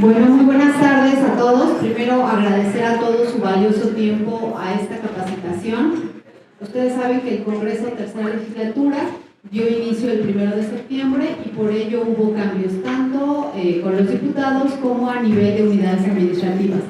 Bueno, muy buenas tardes a todos. Primero, agradecer a todos su valioso tiempo a esta capacitación. Ustedes saben que el Congreso Tercera Legislatura dio inicio el 1 de septiembre y por ello hubo cambios tanto con los diputados como a nivel de unidades administrativas.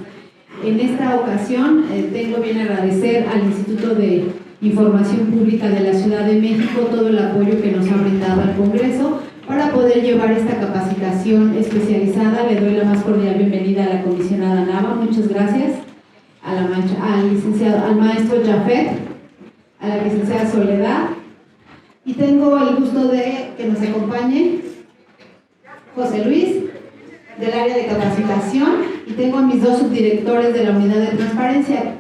En esta ocasión tengo bien agradecer al Instituto de Información Pública de la Ciudad de México todo el apoyo que nos ha brindado al Congreso para poder llevar esta capacitación especializada. Le doy la más cordial bienvenida a la comisionada Nava, muchas gracias, al maestro Jafet, a la licenciada Soledad, y tengo el gusto de que nos acompañe José Luis, del área de capacitación, y tengo a mis dos subdirectores de la unidad de transparencia,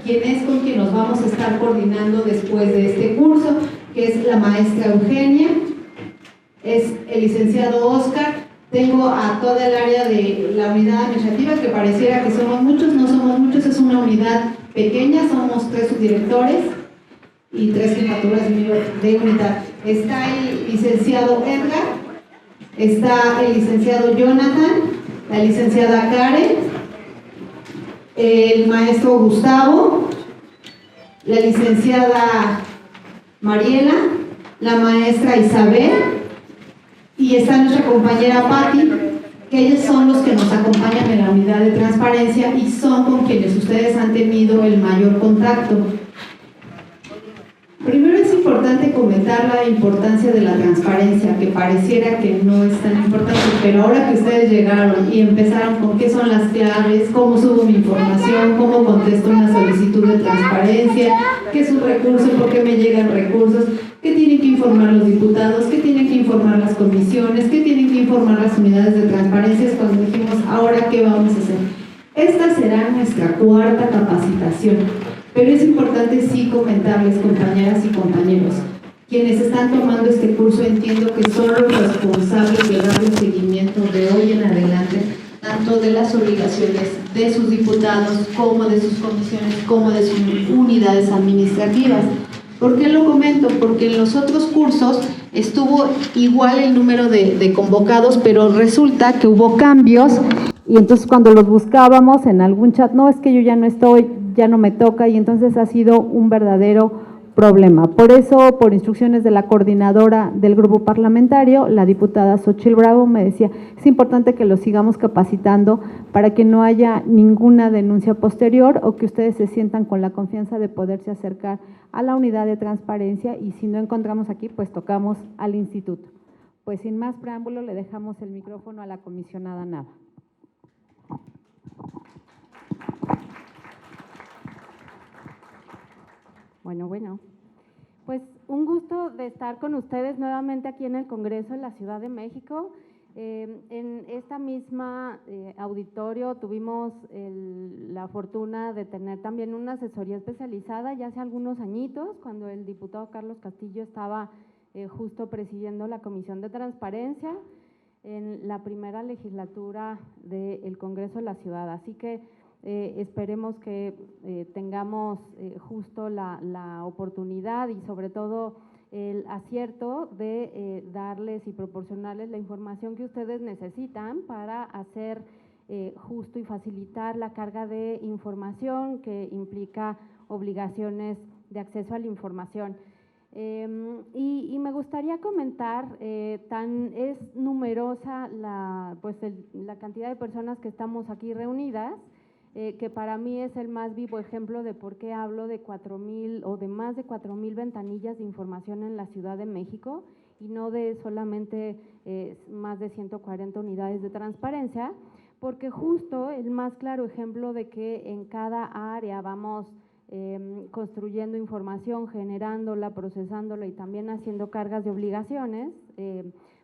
con quien nos vamos a estar coordinando después de este curso, que es la maestra Eugenia, es el licenciado Oscar. Tengo a toda el área de la unidad administrativa, que pareciera que somos muchos, no somos muchos, es una unidad pequeña, somos 3 subdirectores y 3 jefaturas de unidad. Está el licenciado Edgar, está el licenciado Jonathan, la licenciada Karen, el maestro Gustavo, la licenciada Mariela, la maestra Isabel, y está nuestra compañera Patti, que ellos son los que nos acompañan en la unidad de transparencia y son con quienes ustedes han tenido el mayor contacto. Primero es importante comentar la importancia de la transparencia, que pareciera que no es tan importante, pero ahora que ustedes llegaron y empezaron con qué son las claves, cómo subo mi información, cómo contesto una solicitud de transparencia, qué es un recurso, por qué me llegan recursos, qué tienen que informar los diputados, qué tienen que informar las comisiones, qué tienen que informar las unidades de transparencia, es cuando dijimos, ahora qué vamos a hacer. Esta será nuestra 4ª capacitación. Pero es importante sí comentarles, compañeras y compañeros, quienes están tomando este curso entiendo que son los responsables de darle seguimiento de hoy en adelante, tanto de las obligaciones de sus diputados, como de sus comisiones, como de sus unidades administrativas. ¿Por qué lo comento? Porque en los otros cursos estuvo igual el número de convocados, pero resulta que hubo cambios y entonces cuando los buscábamos en algún chat, no, es que yo ya no estoy, ya no me toca, y entonces ha sido un verdadero problema. Por eso, por instrucciones de la coordinadora del grupo parlamentario, la diputada Xochitl Bravo, me decía, es importante que los sigamos capacitando para que no haya ninguna denuncia posterior o que ustedes se sientan con la confianza de poderse acercar a la unidad de transparencia, y si no encontramos aquí, pues tocamos al instituto. Pues sin más preámbulo, le dejamos el micrófono a la comisionada Nava. Bueno, pues un gusto de estar con ustedes nuevamente aquí en el Congreso de la Ciudad de México. En esta misma auditorio tuvimos la fortuna de tener también una asesoría especializada ya hace algunos añitos, cuando el diputado Carlos Castillo estaba justo presidiendo la Comisión de Transparencia en la primera legislatura del Congreso de la Ciudad. Así que esperemos que tengamos justo la oportunidad y sobre todo el acierto de darles y proporcionarles la información que ustedes necesitan para hacer justo y facilitar la carga de información que implica obligaciones de acceso a la información. Y me gustaría comentar, es numerosa la cantidad de personas que estamos aquí reunidas, que para mí es el más vivo ejemplo de por qué hablo de 4,000 o de más de 4,000 ventanillas de información en la Ciudad de México y no de solamente más de 140 unidades de transparencia, porque justo el más claro ejemplo de que en cada área vamos construyendo información, generándola, procesándola y también haciendo cargas de obligaciones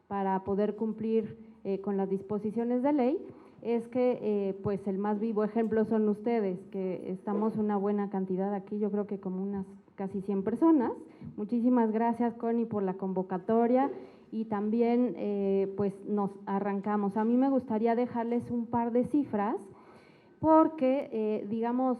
para poder cumplir con las disposiciones de ley, es que pues el más vivo ejemplo son ustedes, que estamos una buena cantidad aquí, yo creo que como unas casi 100 personas. Muchísimas gracias, Connie, por la convocatoria y también pues nos arrancamos. A mí me gustaría dejarles un par de cifras porque, digamos,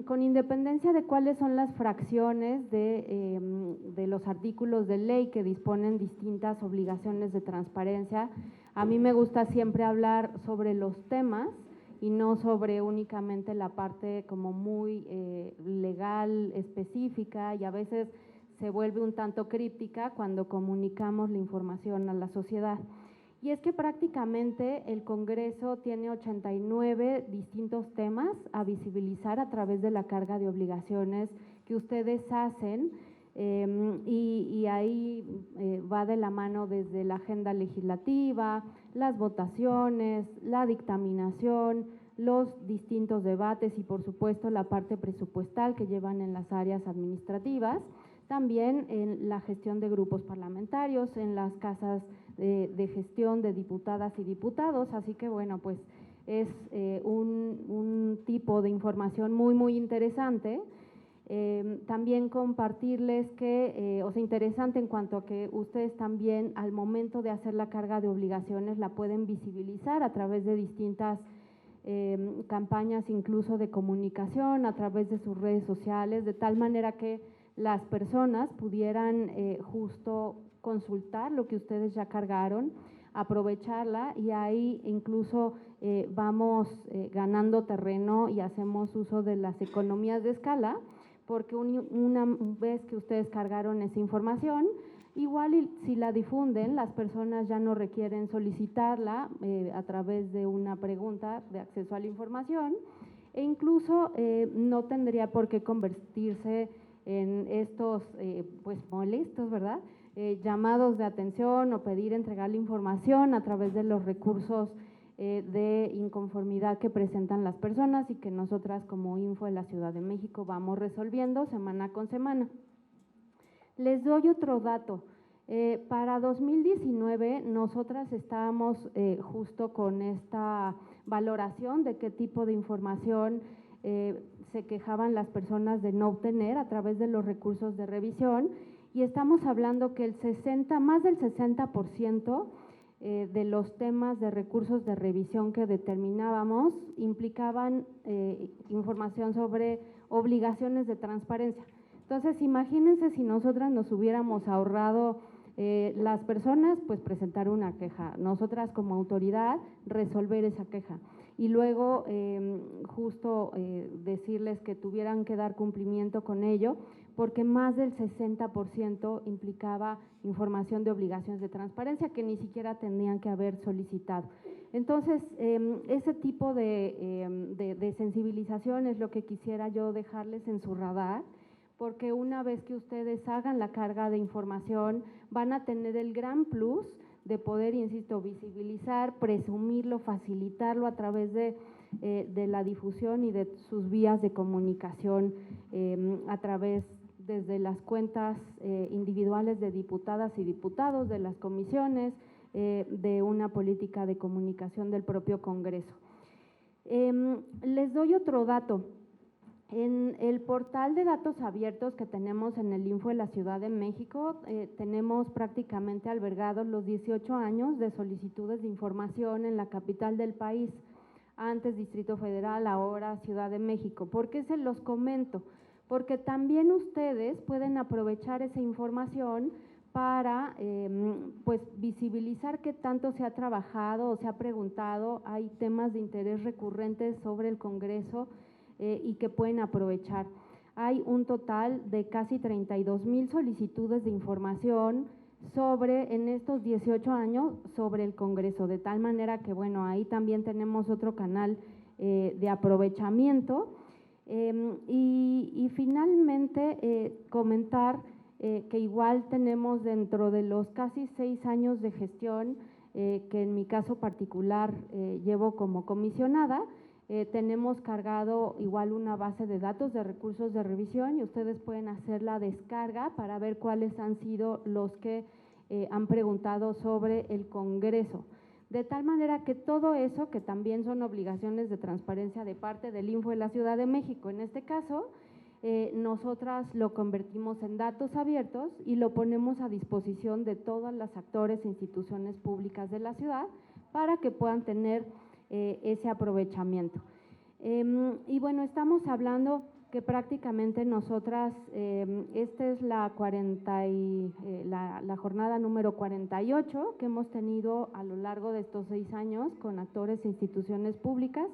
con independencia de cuáles son las fracciones de los artículos de ley que disponen distintas obligaciones de transparencia, a mí me gusta siempre hablar sobre los temas y no sobre únicamente la parte como muy legal, específica, y a veces se vuelve un tanto críptica cuando comunicamos la información a la sociedad. Y es que prácticamente el Congreso tiene 89 distintos temas a visibilizar a través de la carga de obligaciones que ustedes hacen, y ahí va de la mano desde la agenda legislativa, las votaciones, la dictaminación, los distintos debates y por supuesto la parte presupuestal que llevan en las áreas administrativas, también en la gestión de grupos parlamentarios, en las casas de gestión de diputadas y diputados, así que bueno, pues es un tipo de información muy interesante. También compartirles que, o sea, interesante en cuanto a que ustedes también al momento de hacer la carga de obligaciones la pueden visibilizar a través de distintas campañas, incluso de comunicación, a través de sus redes sociales, de tal manera que las personas pudieran justo consultar lo que ustedes ya cargaron, aprovecharla, y ahí incluso vamos ganando terreno y hacemos uso de las economías de escala, porque una vez que ustedes cargaron esa información, igual y si la difunden, las personas ya no requieren solicitarla a través de una pregunta de acceso a la información, e incluso no tendría por qué convertirse en estos pues molestos, ¿verdad? Llamados de atención o pedir entregar la información a través de los recursos de inconformidad que presentan las personas y que nosotras como Info de la Ciudad de México vamos resolviendo semana con semana. Les doy otro dato. Para 2019 nosotras estábamos justo con esta valoración de qué tipo de información se quejaban las personas de no obtener a través de los recursos de revisión, y estamos hablando que más del 60% de los temas de recursos de revisión que determinábamos implicaban información sobre obligaciones de transparencia. Entonces, imagínense si nosotras nos hubiéramos ahorrado las personas, pues presentar una queja, nosotras como autoridad resolver esa queja y luego justo decirles que tuvieran que dar cumplimiento con ello, porque más del 60% implicaba información de obligaciones de transparencia que ni siquiera tenían que haber solicitado. Entonces, ese tipo de sensibilización es lo que quisiera yo dejarles en su radar, porque una vez que ustedes hagan la carga de información, van a tener el gran plus de poder, insisto, visibilizar, presumirlo, facilitarlo a través de la difusión y de sus vías de comunicación, a través desde las cuentas individuales de diputadas y diputados, de las comisiones, de una política de comunicación del propio Congreso. Les doy otro dato. En el portal de datos abiertos que tenemos en el Info de la Ciudad de México, tenemos prácticamente albergados los 18 años de solicitudes de información en la capital del país, antes Distrito Federal, ahora Ciudad de México. ¿Por qué se los comento? Porque también ustedes pueden aprovechar esa información para pues visibilizar qué tanto se ha trabajado o se ha preguntado. Hay temas de interés recurrentes sobre el Congreso y que pueden aprovechar. Hay un total de casi 32,000 solicitudes de información en estos 18 años sobre el Congreso, de tal manera que bueno, ahí también tenemos otro canal de aprovechamiento. Y finalmente comentar que igual tenemos dentro de los casi 6 años de gestión, que en mi caso particular llevo como comisionada, tenemos cargado igual una base de datos de recursos de revisión, y ustedes pueden hacer la descarga para ver cuáles han sido los que han preguntado sobre el Congreso. De tal manera que todo eso, que también son obligaciones de transparencia de parte del Info de la Ciudad de México, en este caso, nosotras lo convertimos en datos abiertos y lo ponemos a disposición de todos los actores e instituciones públicas de la ciudad para que puedan tener ese aprovechamiento. Y bueno, estamos hablando que prácticamente nosotras, esta es la jornada número 48 que hemos tenido a lo largo de estos 6 años con actores e instituciones públicas,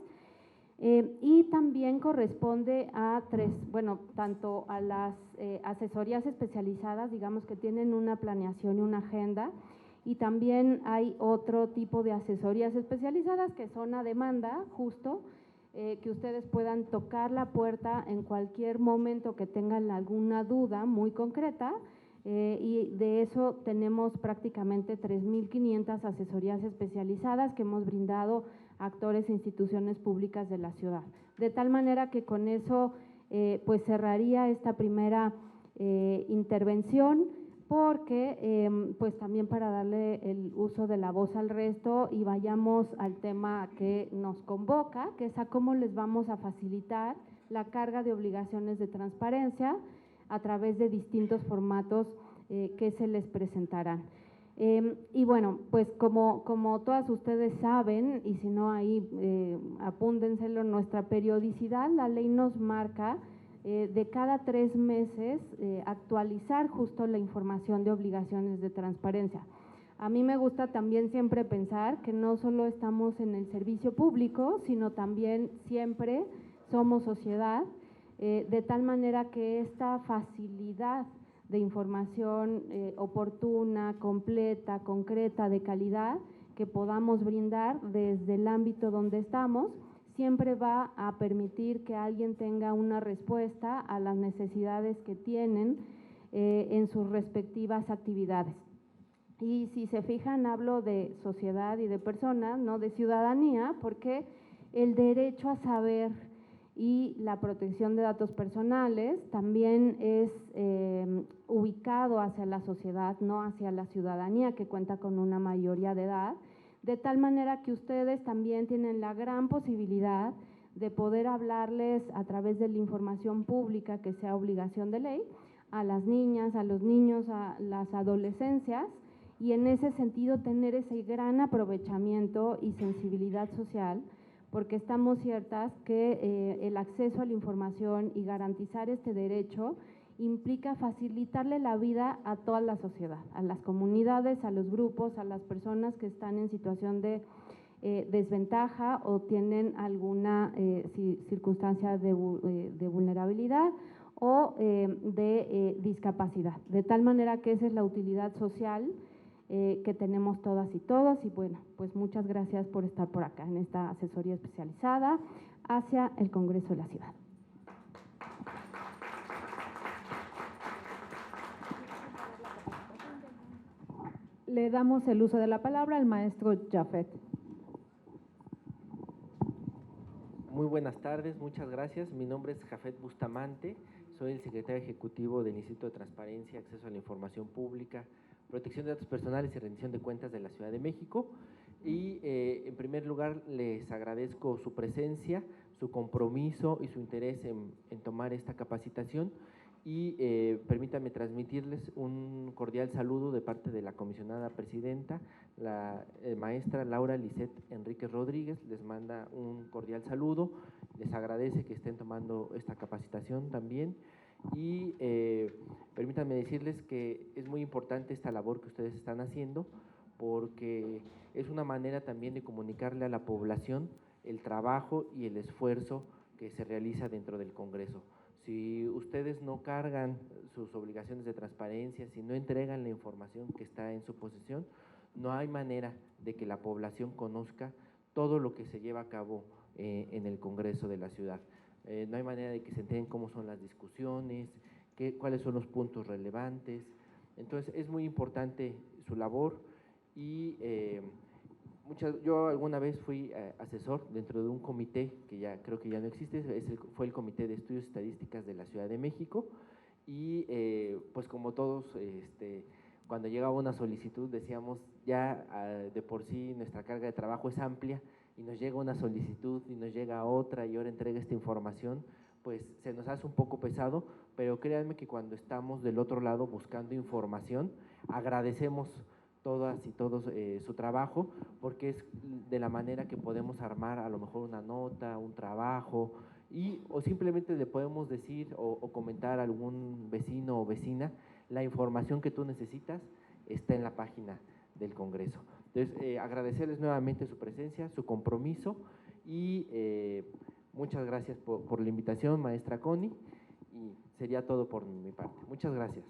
Y también corresponde a tanto a las asesorías especializadas, digamos que tienen una planeación y una agenda, y también hay otro tipo de asesorías especializadas que son a demanda, justo, que ustedes puedan tocar la puerta en cualquier momento que tengan alguna duda muy concreta, y de eso tenemos prácticamente 3.500 asesorías especializadas que hemos brindado a actores e instituciones públicas de la ciudad. De tal manera que con eso pues cerraría esta primera intervención, porque pues también para darle el uso de la voz al resto y vayamos al tema que nos convoca, que es a cómo les vamos a facilitar la carga de obligaciones de transparencia a través de distintos formatos que se les presentarán. Y bueno, pues como todas ustedes saben, y si no ahí apúntenselo, nuestra periodicidad, la ley nos marca de cada 3 meses actualizar justo la información de obligaciones de transparencia. A mí me gusta también siempre pensar que no solo estamos en el servicio público, sino también siempre somos sociedad, de tal manera que esta facilidad de información oportuna, completa, concreta, de calidad, que podamos brindar desde el ámbito donde estamos, siempre va a permitir que alguien tenga una respuesta a las necesidades que tienen en sus respectivas actividades. Y si se fijan, hablo de sociedad y de personas, no de ciudadanía, porque el derecho a saber y la protección de datos personales también es ubicado hacia la sociedad, no hacia la ciudadanía que cuenta con una mayoría de edad, de tal manera que ustedes también tienen la gran posibilidad de poder hablarles a través de la información pública que sea obligación de ley a las niñas, a los niños, a las adolescencias, y en ese sentido tener ese gran aprovechamiento y sensibilidad social, porque estamos ciertas que el acceso a la información y garantizar este derecho implica facilitarle la vida a toda la sociedad, a las comunidades, a los grupos, a las personas que están en situación de desventaja o tienen alguna circunstancia de vulnerabilidad o de discapacidad, de tal manera que esa es la utilidad social que tenemos todas y todos. Y bueno, pues muchas gracias por estar por acá en esta asesoría especializada hacia el Congreso de la Ciudad. Le damos el uso de la palabra al maestro Jafet. Muy buenas tardes, muchas gracias. Mi nombre es Jafet Bustamante, soy el secretario ejecutivo del Instituto de Transparencia, Acceso a la Información Pública, Protección de Datos Personales y Rendición de Cuentas de la Ciudad de México. Y en primer lugar les agradezco su presencia, su compromiso y su interés en tomar esta capacitación. Y permítanme transmitirles un cordial saludo de parte de la comisionada presidenta, la maestra Laura Lisset Enríquez Rodríguez. Les manda un cordial saludo, les agradece que estén tomando esta capacitación también. Y permítanme decirles que es muy importante esta labor que ustedes están haciendo, porque es una manera también de comunicarle a la población el trabajo y el esfuerzo que se realiza dentro del Congreso. Si ustedes no cargan sus obligaciones de transparencia, si no entregan la información que está en su posesión, no hay manera de que la población conozca todo lo que se lleva a cabo en el Congreso de la ciudad. No hay manera de que se enteren cómo son las discusiones, cuáles son los puntos relevantes. Entonces, es muy importante su labor y yo alguna vez fui asesor dentro de un comité que ya creo que ya no existe, fue el Comité de Estudios Estadísticas de la Ciudad de México. Y pues como todos, cuando llegaba una solicitud decíamos ya de por sí nuestra carga de trabajo es amplia, y nos llega una solicitud y nos llega otra y ahora entrega esta información, pues se nos hace un poco pesado, pero créanme que cuando estamos del otro lado buscando información, agradecemos todas y todos su trabajo, porque es de la manera que podemos armar a lo mejor una nota, un trabajo, o simplemente le podemos decir o comentar a algún vecino o vecina, la información que tú necesitas está en la página del Congreso. Entonces, agradecerles nuevamente su presencia, su compromiso, y Muchas gracias por la invitación, maestra Connie, y sería todo por mi parte. Muchas gracias.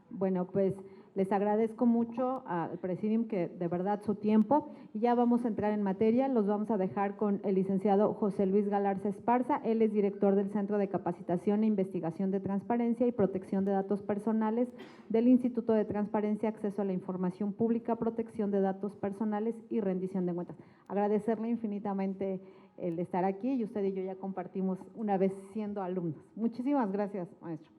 Bueno, pues les agradezco mucho al Presidium que de verdad su tiempo, y ya vamos a entrar en materia. Los vamos a dejar con el licenciado José Luis Galarza Esparza. Él es director del Centro de Capacitación e Investigación de Transparencia y Protección de Datos Personales del Instituto de Transparencia, Acceso a la Información Pública, Protección de Datos Personales y Rendición de Cuentas. Agradecerle infinitamente el estar aquí, y usted y yo ya compartimos una vez siendo alumnos. Muchísimas gracias, maestro.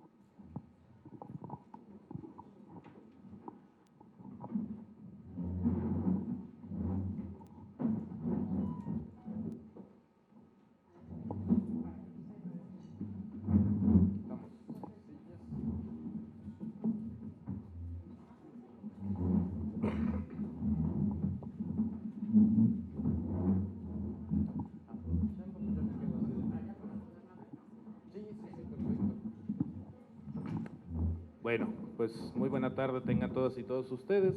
Bueno, pues muy buena tarde tengan todas y todos ustedes.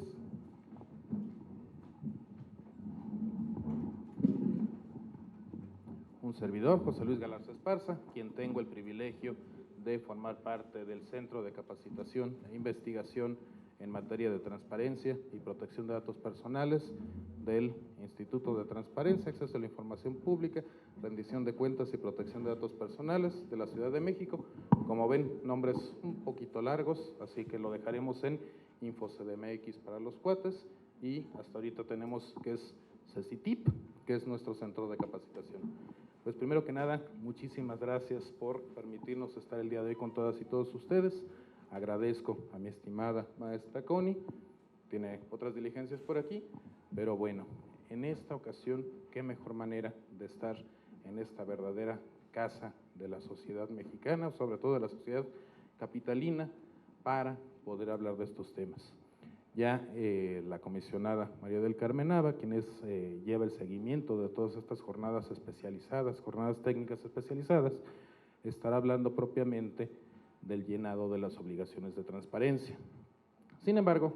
Un servidor, José Luis Galarza Esparza, quien tengo el privilegio de formar parte del Centro de Capacitación e Investigación en materia de transparencia y protección de datos personales del Instituto de Transparencia, Acceso a la Información Pública, Rendición de Cuentas y Protección de Datos Personales de la Ciudad de México. Como ven, nombres un poquito largos, así que lo dejaremos en InfoCDMX para los cuates, y hasta ahorita tenemos que es CECITIP, que es nuestro centro de capacitación. Pues primero que nada, muchísimas gracias por permitirnos estar el día de hoy con todas y todos ustedes. Agradezco a mi estimada maestra Connie, tiene otras diligencias por aquí, pero bueno, en esta ocasión, qué mejor manera de estar en esta verdadera casa de la sociedad mexicana, sobre todo de la sociedad capitalina, para poder hablar de estos temas. Ya la comisionada María del Carmen Nava, quien lleva el seguimiento de todas estas jornadas especializadas, jornadas técnicas especializadas, estará hablando propiamente del llenado de las obligaciones de transparencia. Sin embargo,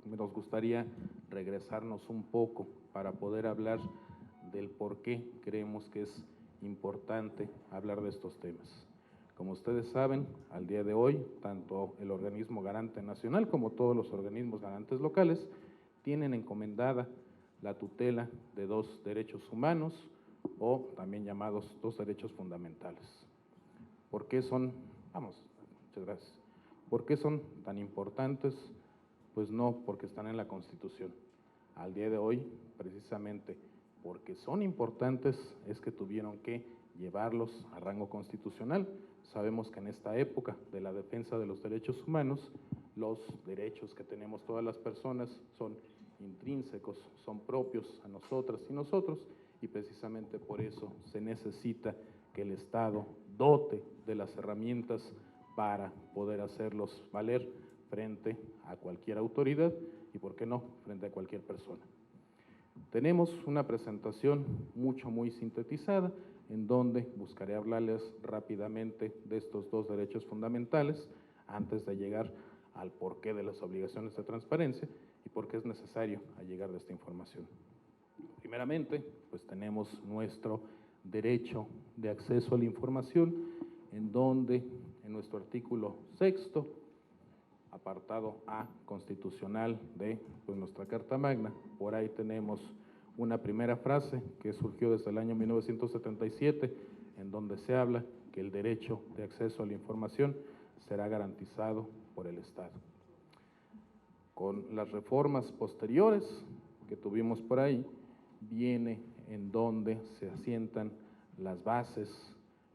nos gustaría regresarnos un poco para poder hablar del por qué creemos que es importante hablar de estos temas. Como ustedes saben, al día de hoy, tanto el organismo garante nacional como todos los organismos garantes locales tienen encomendada la tutela de dos derechos humanos, o también llamados dos derechos fundamentales. ¿Por qué son, muchas gracias, por qué son tan importantes? Pues no porque están en la Constitución. Al día de hoy, precisamente porque son importantes, es que tuvieron que llevarlos a rango constitucional. Sabemos que en esta época de la defensa de los derechos humanos, los derechos que tenemos todas las personas son intrínsecos, son propios a nosotras y nosotros, y precisamente por eso se necesita que el Estado dote de las herramientas para poder hacerlos valer frente a cualquier autoridad y, ¿por qué no?, frente a cualquier persona. Tenemos una presentación muy sintetizada, en donde buscaré hablarles rápidamente de estos dos derechos fundamentales antes de llegar al porqué de las obligaciones de transparencia y por qué es necesario allegar de esta información. Primeramente, pues tenemos nuestro derecho de acceso a la información, en donde en nuestro artículo 6º, apartado A constitucional de nuestra Carta Magna, por ahí tenemos una primera frase que surgió desde el año 1977, en donde se habla que el derecho de acceso a la información será garantizado por el Estado. Con las reformas posteriores que tuvimos por ahí, viene en donde se asientan las bases,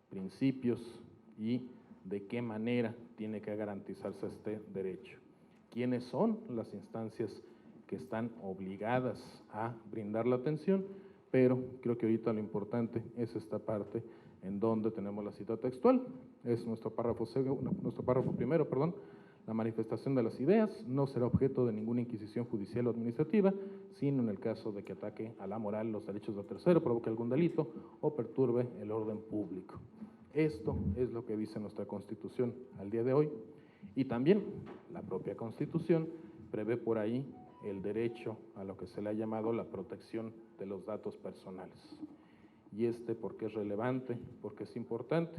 principios y de qué manera tiene que garantizarse este derecho. ¿Quiénes son las instancias que están obligadas a brindar la atención? Pero creo que ahorita lo importante es esta parte en donde tenemos la cita textual. Es nuestro párrafo primero, la manifestación de las ideas no será objeto de ninguna inquisición judicial o administrativa, sino en el caso de que ataque a la moral, los derechos de tercero, provoque algún delito o perturbe el orden público. Esto es lo que dice nuestra Constitución al día de hoy, y también la propia Constitución prevé por ahí el derecho a lo que se le ha llamado la protección de los datos personales. Y ¿por qué es relevante? Porque es importante.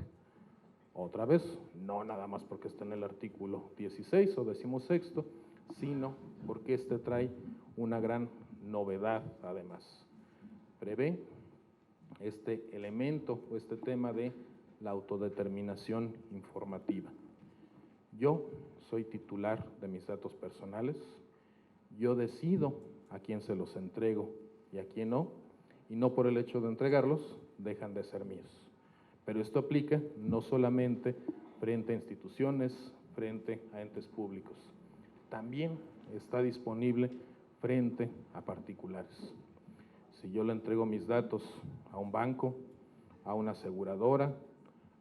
Otra vez, no nada más porque está en el artículo 16 o 16, sino porque trae una gran novedad además. Prevé este elemento o este tema de la autodeterminación informativa. Yo soy titular de mis datos personales, yo decido a quién se los entrego y a quién no, y no por el hecho de entregarlos dejan de ser míos. Pero esto aplica no solamente frente a instituciones, frente a entes públicos, también está disponible frente a particulares. Si yo le entrego mis datos a un banco, a una aseguradora,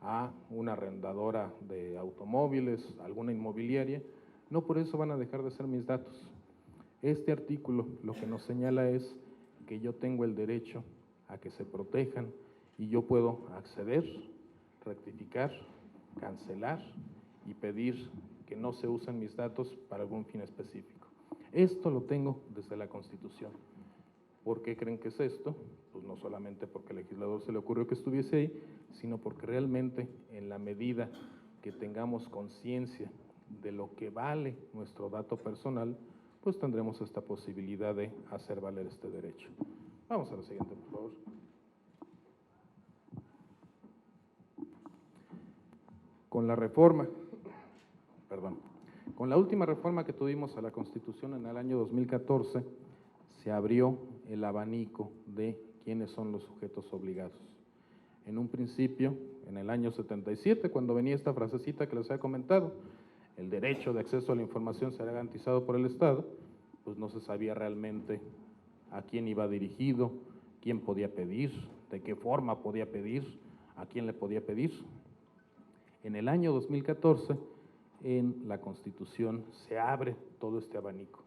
a una arrendadora de automóviles, a alguna inmobiliaria, no por eso van a dejar de ser mis datos. Este artículo lo que nos señala es que yo tengo el derecho a que se protejan y yo puedo acceder, rectificar, cancelar y pedir que no se usen mis datos para algún fin específico. Esto lo tengo desde la Constitución. ¿Por qué creen que es esto? Pues no solamente porque al legislador se le ocurrió que estuviese ahí, sino porque realmente en la medida que tengamos conciencia de lo que vale nuestro dato personal, pues tendremos esta posibilidad de hacer valer este derecho. Vamos a la siguiente, por favor. Con la última reforma que tuvimos a la Constitución en el año 2014, se abrió el abanico de quiénes son los sujetos obligados. En un principio, en el año 77, cuando venía esta frasecita que les había comentado, el derecho de acceso a la información será garantizado por el Estado, pues no se sabía realmente a quién iba dirigido, quién podía pedir, de qué forma podía pedir, a quién le podía pedir. En el año 2014, en la Constitución se abre todo este abanico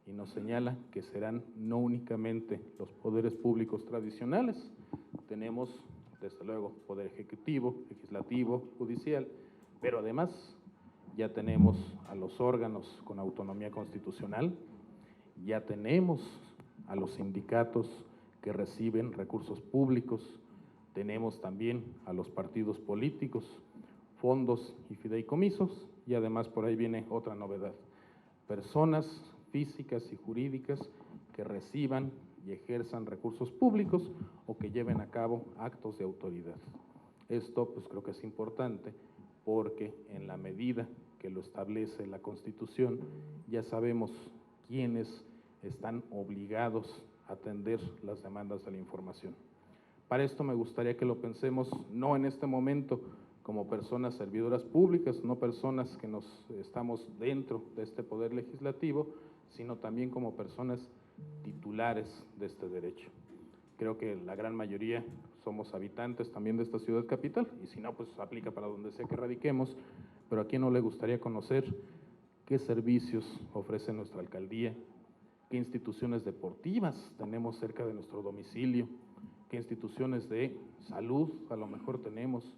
y nos señala que serán no únicamente los poderes públicos tradicionales, tenemos desde luego poder ejecutivo, legislativo, judicial, pero además ya tenemos a los órganos con autonomía constitucional, ya tenemos a los sindicatos que reciben recursos públicos, tenemos también a los partidos políticos, fondos y fideicomisos, y además por ahí viene otra novedad, personas físicas y jurídicas que reciban y ejerzan recursos públicos o que lleven a cabo actos de autoridad. Esto pues creo que es importante porque en la medida que lo establece la Constitución ya sabemos quiénes están obligados a atender las demandas de la información. Para esto me gustaría que lo pensemos no en este momento como personas servidoras públicas, no personas que estamos dentro de este poder legislativo, sino también como personas titulares de este derecho. Creo que la gran mayoría somos habitantes también de esta ciudad capital, y si no, pues aplica para donde sea que radiquemos, pero ¿a quién no le gustaría conocer qué servicios ofrece nuestra alcaldía, qué instituciones deportivas tenemos cerca de nuestro domicilio, qué instituciones de salud a lo mejor tenemos,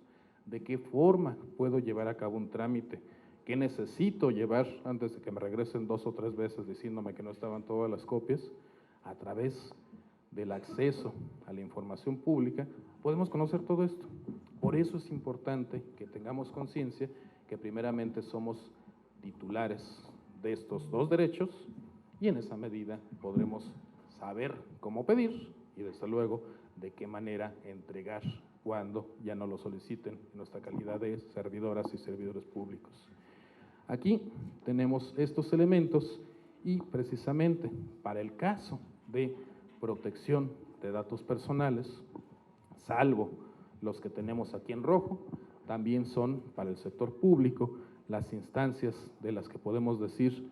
de qué forma puedo llevar a cabo un trámite, qué necesito llevar antes de que me regresen 2 o 3 veces diciéndome que no estaban todas las copias? A través del acceso a la información pública podemos conocer todo esto. Por eso es importante que tengamos conciencia que primeramente somos titulares de estos 2 derechos y en esa medida podremos saber cómo pedir y desde luego de qué manera entregar cuando ya no lo soliciten en nuestra calidad de servidoras y servidores públicos. Aquí tenemos estos elementos y precisamente para el caso de protección de datos personales, salvo los que tenemos aquí en rojo, también son para el sector público las instancias de las que podemos decir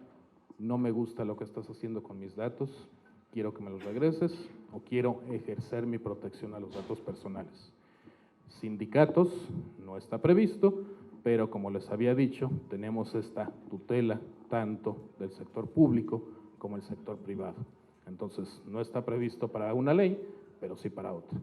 no me gusta lo que estás haciendo con mis datos, quiero que me los regreses o quiero ejercer mi protección a los datos personales. Sindicatos no está previsto, pero como les había dicho, tenemos esta tutela tanto del sector público como el sector privado. Entonces, no está previsto para una ley, pero sí para otra.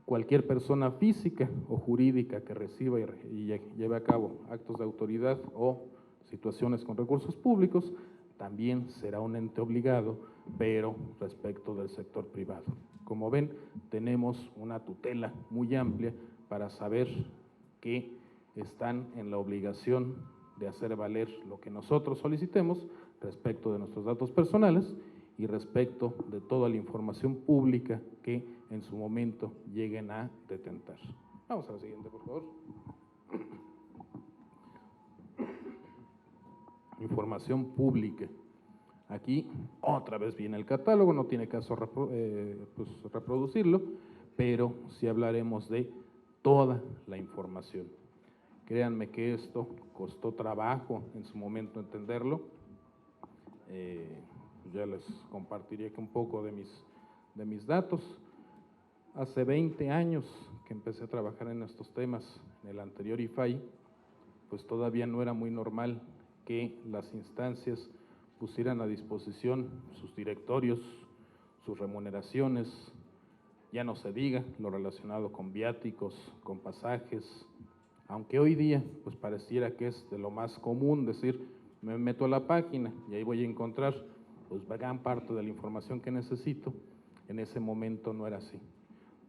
Cualquier persona física o jurídica que reciba y lleve a cabo actos de autoridad o situaciones con recursos públicos, también será un ente obligado, pero respecto del sector privado. Como ven, tenemos una tutela muy amplia para saber que están en la obligación de hacer valer lo que nosotros solicitemos respecto de nuestros datos personales y respecto de toda la información pública que en su momento lleguen a detentar. Vamos a la siguiente, por favor. Información pública. Aquí otra vez viene el catálogo, no tiene caso reproducirlo, pero sí hablaremos de toda la información. Créanme que esto costó trabajo en su momento entenderlo. Ya les compartiré aquí un poco de mis datos. Hace 20 años que empecé a trabajar en estos temas, en el anterior IFAI, pues todavía no era muy normal que las instancias pusieran a disposición sus directorios, sus remuneraciones, ya no se diga lo relacionado con viáticos, con pasajes, aunque hoy día pues pareciera que es de lo más común decir, me meto a la página y ahí voy a encontrar pues gran parte de la información que necesito. En ese momento no era así.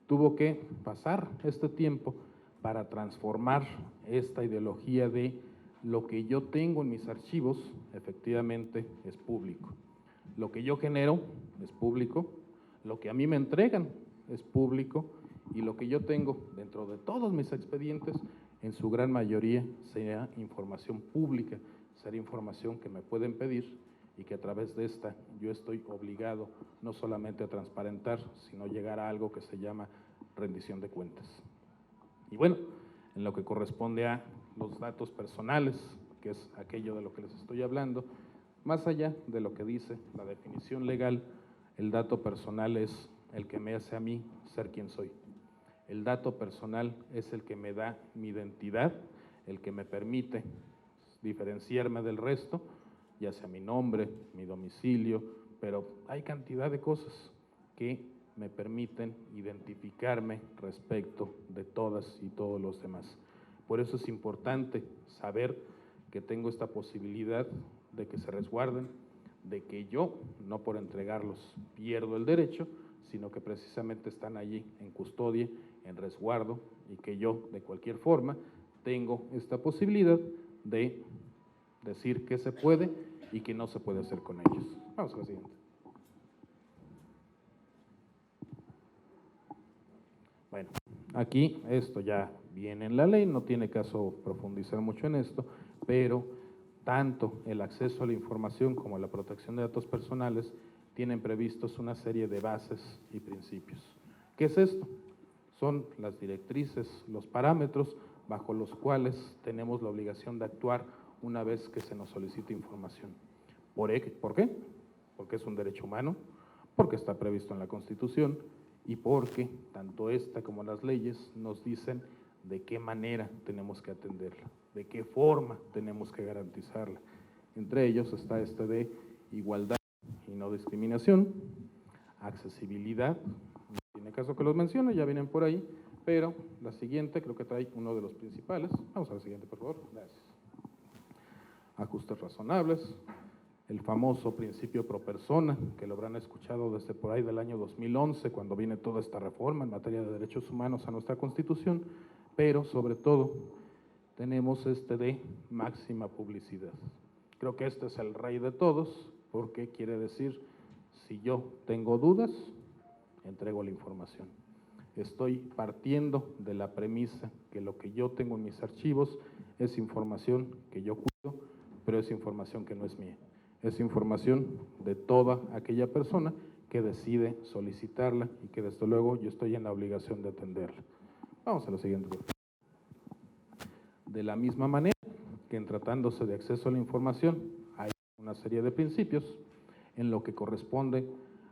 Tuvo que pasar este tiempo para transformar esta ideología de lo que yo tengo en mis archivos, efectivamente es público. Lo que yo genero es público, lo que a mí me entregan es público y lo que yo tengo dentro de todos mis expedientes, en su gran mayoría será información pública, será información que me pueden pedir y que a través de esta yo estoy obligado no solamente a transparentar, sino llegar a algo que se llama rendición de cuentas. Y bueno, en lo que corresponde a los datos personales, que es aquello de lo que les estoy hablando, más allá de lo que dice la definición legal, el dato personal es el que me hace a mí ser quien soy. El dato personal es el que me da mi identidad, el que me permite diferenciarme del resto, ya sea mi nombre, mi domicilio, pero hay cantidad de cosas que me permiten identificarme respecto de todas y todos los demás. Por eso es importante saber que tengo esta posibilidad de que se resguarden, de que yo, no por entregarlos, pierdo el derecho, sino que precisamente están allí en custodia, en resguardo, y que yo, de cualquier forma, tengo esta posibilidad de decir qué se puede y qué no se puede hacer con ellos. Vamos a la siguiente. Bueno, aquí esto ya viene en la ley, no tiene caso profundizar mucho en esto, pero tanto el acceso a la información como la protección de datos personales tienen previstos una serie de bases y principios. ¿Qué es esto? Son las directrices, los parámetros bajo los cuales tenemos la obligación de actuar una vez que se nos solicita información. ¿Por qué? Porque es un derecho humano, porque está previsto en la Constitución y porque tanto esta como las leyes nos dicen de qué manera tenemos que atenderla, de qué forma tenemos que garantizarla. Entre ellos está de igualdad y no discriminación, accesibilidad, no tiene caso que los mencione, ya vienen por ahí, pero la siguiente creo que trae uno de los principales. Vamos a la siguiente, por favor. Gracias. Ajustes razonables, el famoso principio pro persona, que lo habrán escuchado desde por ahí del año 2011, cuando viene toda esta reforma en materia de derechos humanos a nuestra Constitución, pero sobre todo tenemos de máxima publicidad. Creo que este es el rey de todos, porque quiere decir, si yo tengo dudas, entrego la información. Estoy partiendo de la premisa que lo que yo tengo en mis archivos es información que yo cuido, pero es información que no es mía. Es información de toda aquella persona que decide solicitarla y que desde luego yo estoy en la obligación de atenderla. Vamos a lo siguiente. De la misma manera que en tratándose de acceso a la información hay una serie de principios en lo que corresponde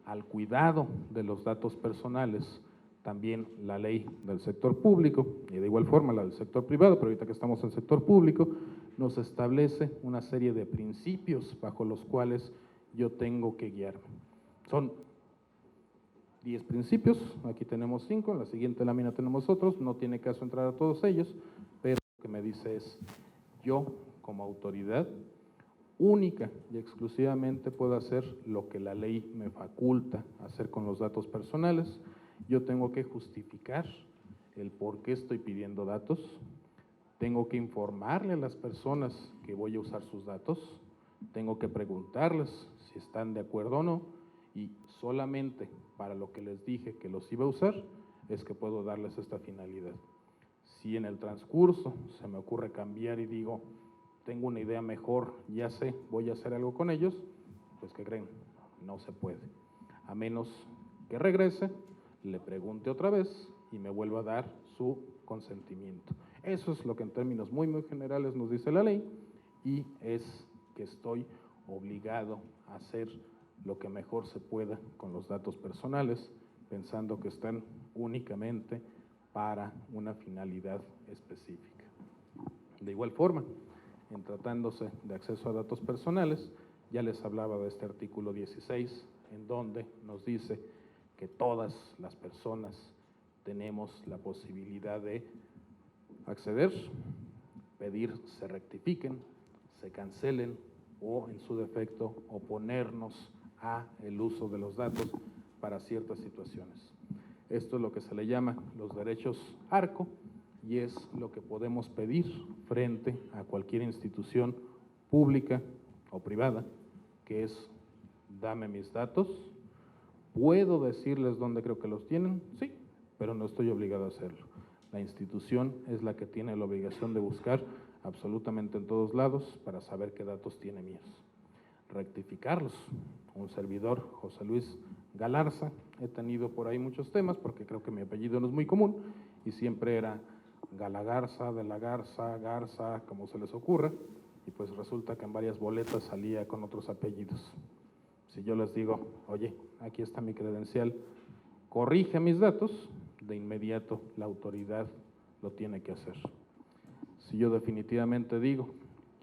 al cuidado de los datos personales, también la ley del sector público y de igual forma la del sector privado, pero ahorita que estamos en el sector público, nos establece una serie de principios bajo los cuales yo tengo que guiarme. Son 10 principios, aquí tenemos 5, en la siguiente lámina tenemos otros, no tiene caso entrar a todos ellos, pero lo que me dice es, yo como autoridad Única y exclusivamente puedo hacer lo que la ley me faculta hacer con los datos personales. Yo tengo que justificar el por qué estoy pidiendo datos, tengo que informarle a las personas que voy a usar sus datos, tengo que preguntarles si están de acuerdo o no, y solamente para lo que les dije que los iba a usar es que puedo darles esta finalidad. Si en el transcurso se me ocurre cambiar y digo, tengo una idea mejor, ya sé, voy a hacer algo con ellos, pues ¿qué creen? No se puede. A menos que regrese, le pregunte otra vez y me vuelva a dar su consentimiento. Eso es lo que en términos muy generales nos dice la ley, y es que estoy obligado a hacer lo que mejor se pueda con los datos personales, pensando que están únicamente para una finalidad específica. De igual forma, en tratándose de acceso a datos personales, ya les hablaba de este artículo 16, en donde nos dice que todas las personas tenemos la posibilidad de acceder, pedir se rectifiquen, se cancelen o, en su defecto, oponernos a el uso de los datos para ciertas situaciones. Esto es lo que se le llama los derechos ARCO, y es lo que podemos pedir frente a cualquier institución pública o privada, que es, dame mis datos, ¿puedo decirles dónde creo que los tienen? Sí, pero no estoy obligado a hacerlo. La institución es la que tiene la obligación de buscar absolutamente en todos lados para saber qué datos tiene míos. Rectificarlos. Un servidor, José Luis Galarza, he tenido por ahí muchos temas porque creo que mi apellido no es muy común y siempre era Galagarza, de la Garza, Garza, como se les ocurra, y pues resulta que en varias boletas salía con otros apellidos. Si yo les digo, oye, aquí está mi credencial, corrige mis datos, de inmediato la autoridad lo tiene que hacer. Si yo definitivamente digo,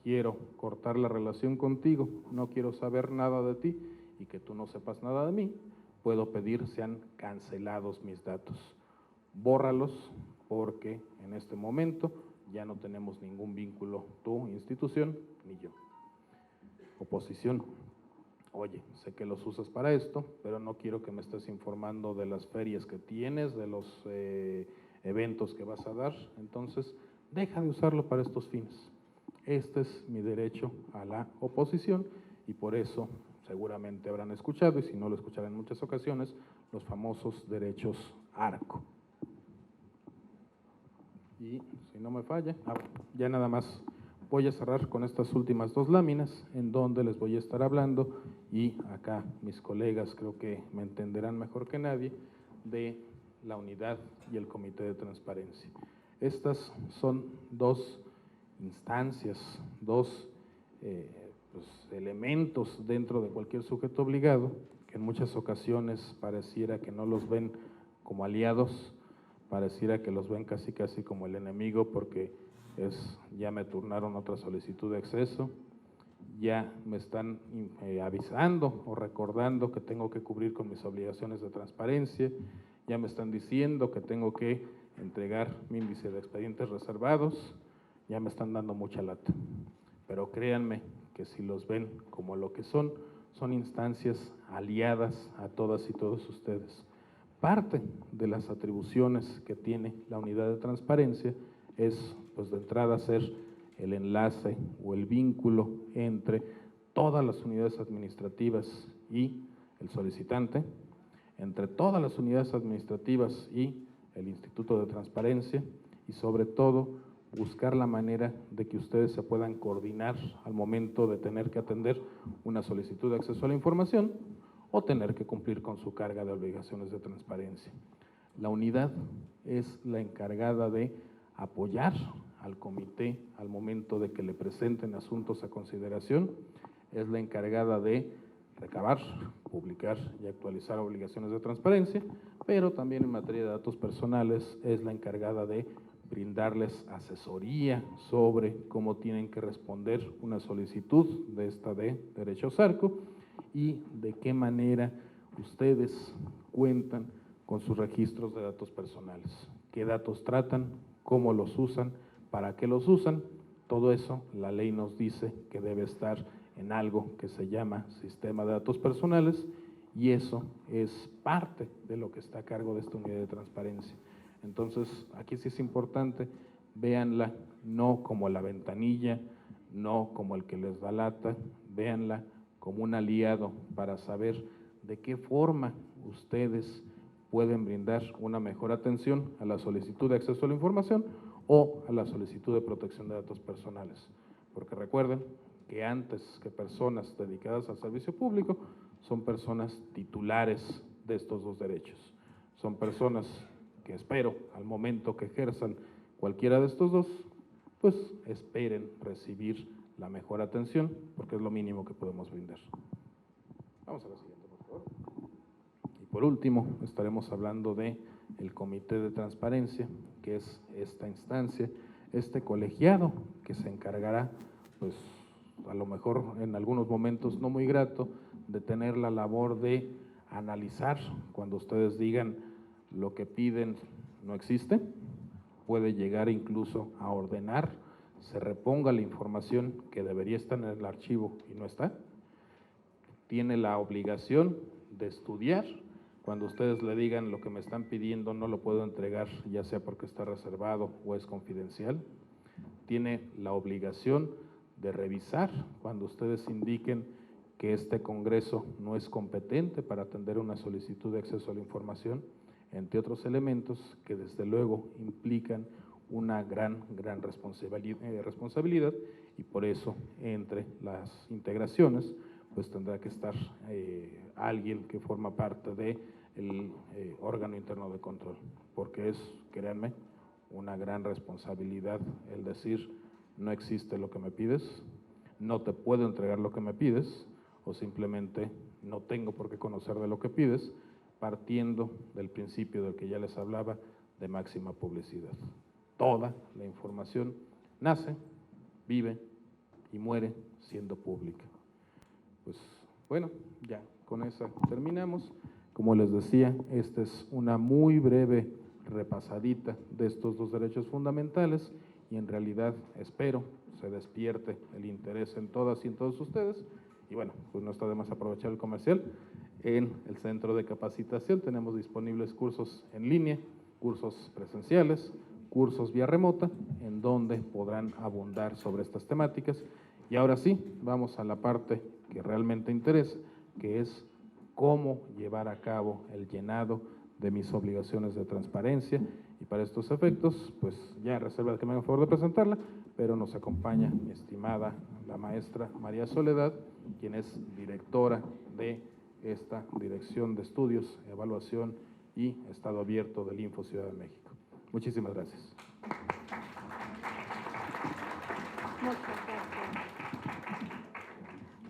quiero cortar la relación contigo, no quiero saber nada de ti y que tú no sepas nada de mí, puedo pedir sean cancelados mis datos. Bórralos, porque en este momento ya no tenemos ningún vínculo, tu institución ni yo. Oposición. Oye, sé que los usas para esto, pero no quiero que me estés informando de las ferias que tienes, de los eventos que vas a dar, entonces deja de usarlo para estos fines. Este es mi derecho a la oposición y por eso seguramente habrán escuchado, y si no lo escucharán en muchas ocasiones, los famosos derechos ARCO. Y si no me falla, ya nada más voy a cerrar con estas últimas dos láminas en donde les voy a estar hablando, y acá mis colegas creo que me entenderán mejor que nadie, de la unidad y el comité de transparencia. Estas son dos instancias, dos elementos dentro de cualquier sujeto obligado que en muchas ocasiones pareciera que no los ven como aliados, pareciera que los ven casi como el enemigo, porque ya me turnaron otra solicitud de acceso, ya me están avisando o recordando que tengo que cubrir con mis obligaciones de transparencia, ya me están diciendo que tengo que entregar mi índice de expedientes reservados, ya me están dando mucha lata. Pero créanme que si los ven como lo que son instancias aliadas a todas y todos ustedes. Parte de las atribuciones que tiene la unidad de transparencia es, pues de entrada, ser el enlace o el vínculo entre todas las unidades administrativas y el solicitante, entre todas las unidades administrativas y el Instituto de Transparencia, y sobre todo buscar la manera de que ustedes se puedan coordinar al momento de tener que atender una solicitud de acceso a la información o tener que cumplir con su carga de obligaciones de transparencia. La unidad es la encargada de apoyar al comité al momento de que le presenten asuntos a consideración, es la encargada de recabar, publicar y actualizar obligaciones de transparencia, pero también en materia de datos personales es la encargada de brindarles asesoría sobre cómo tienen que responder una solicitud de esta de derechos ARCO y de qué manera ustedes cuentan con sus registros de datos personales, qué datos tratan, cómo los usan, para qué los usan Todo eso, la ley nos dice que debe estar en algo que se llama Sistema de Datos Personales, y eso es parte de lo que está a cargo de esta unidad de transparencia. Entonces, aquí sí es importante, véanla no como la ventanilla, no como el que les da lata, véanla como un aliado para saber de qué forma ustedes pueden brindar una mejor atención a la solicitud de acceso a la información o a la solicitud de protección de datos personales. Porque recuerden que antes que personas dedicadas al servicio público, son personas titulares de estos dos derechos. Son personas que espero, al momento que ejerzan cualquiera de estos dos, pues esperen recibir la mejor atención, porque es lo mínimo que podemos brindar. Vamos a la siguiente, por favor. Y por último, estaremos hablando de el Comité de Transparencia, que es esta instancia, este colegiado que se encargará, pues a lo mejor en algunos momentos no muy grato, de tener la labor de analizar cuando ustedes digan lo que piden no existe, puede llegar incluso a ordenar, se reponga la información que debería estar en el archivo y no está. Tiene la obligación de estudiar, cuando ustedes le digan lo que me están pidiendo no lo puedo entregar, ya sea porque está reservado o es confidencial. Tiene la obligación de revisar cuando ustedes indiquen que este Congreso no es competente para atender una solicitud de acceso a la información, entre otros elementos que desde luego implican una gran responsabilidad, y por eso entre las integraciones pues tendrá que estar alguien que forma parte del órgano interno de control, porque es, créanme, una gran responsabilidad el decir no existe lo que me pides, no te puedo entregar lo que me pides, o simplemente no tengo por qué conocer de lo que pides, partiendo del principio del que ya les hablaba, de máxima publicidad. Toda la información nace, vive y muere siendo pública. Pues bueno, ya con esa terminamos. Como les decía, esta es una muy breve repasadita de estos dos derechos fundamentales, y en realidad espero se despierte el interés en todas y en todos ustedes. Y bueno, pues no está de más aprovechar el comercial. En el centro de capacitación tenemos disponibles cursos en línea, cursos presenciales, cursos vía remota, en donde podrán abundar sobre estas temáticas. Y ahora sí, vamos a la parte que realmente interesa, que es cómo llevar a cabo el llenado de mis obligaciones de transparencia. Y para estos efectos, pues ya reserva de que me hagan favor de presentarla, pero nos acompaña mi estimada la maestra María Soledad, quien es directora de esta Dirección de Estudios, Evaluación y Estado Abierto del Info Ciudad de México. Muchísimas gracias. Muchas gracias.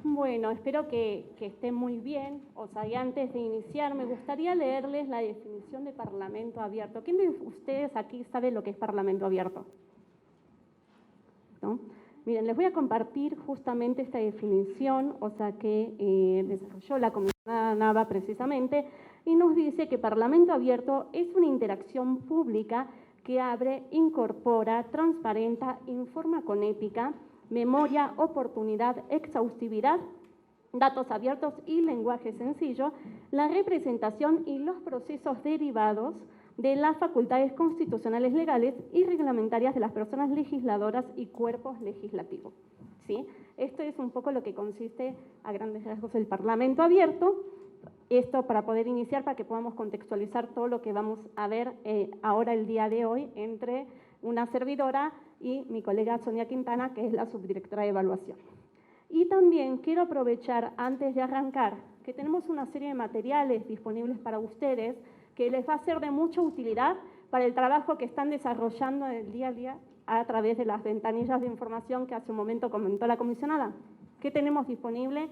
Bueno, espero que estén muy bien. O sea, y antes de iniciar, me gustaría leerles la definición de Parlamento Abierto. ¿Quién de ustedes aquí sabe lo que es Parlamento Abierto? ¿No? Miren, les voy a compartir justamente esta definición, o sea, que desarrolló la comisionada Nava precisamente, y nos dice que Parlamento Abierto es una interacción pública que abre, incorpora, transparenta, informa con ética, memoria, oportunidad, exhaustividad, datos abiertos y lenguaje sencillo, la representación y los procesos derivados de las facultades constitucionales legales y reglamentarias de las personas legisladoras y cuerpos legislativos. ¿Sí? Esto es un poco lo que consiste a grandes rasgos el Parlamento Abierto. Esto para poder iniciar, para que podamos contextualizar todo lo que vamos a ver ahora el día de hoy entre una servidora y mi colega Sonia Quintana, que es la subdirectora de evaluación. Y también quiero aprovechar, antes de arrancar, que tenemos una serie de materiales disponibles para ustedes que les va a ser de mucha utilidad para el trabajo que están desarrollando en el día a día a través de las ventanillas de información que hace un momento comentó la comisionada. ¿Qué tenemos disponible?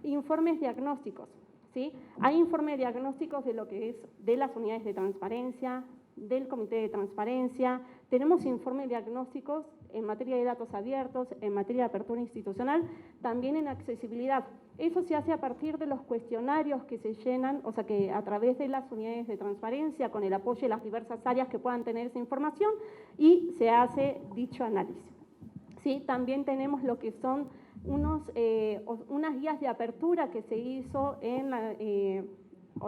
Informes diagnósticos, ¿sí? Hay informes diagnósticos de lo que es de las unidades de transparencia, del Comité de Transparencia, tenemos informes diagnósticos en materia de datos abiertos, en materia de apertura institucional, también en accesibilidad. Eso se hace a partir de los cuestionarios que se llenan, o sea que a través de las unidades de transparencia, con el apoyo de las diversas áreas que puedan tener esa información, y se hace dicho análisis. ¿sí? También tenemos lo que son unas guías de apertura que se hizo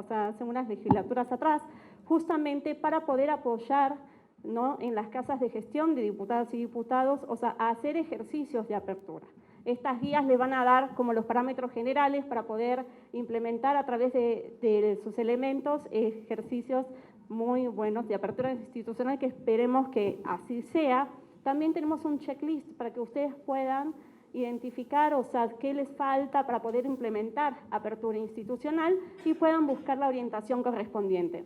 hace unas legislaturas atrás, justamente para poder apoyar, ¿no?, en las casas de gestión de diputadas y diputados, a hacer ejercicios de apertura. Estas guías le van a dar como los parámetros generales para poder implementar a través de sus elementos ejercicios muy buenos de apertura institucional, que esperemos que así sea. También tenemos un checklist para que ustedes puedan identificar, qué les falta para poder implementar apertura institucional y puedan buscar la orientación correspondiente.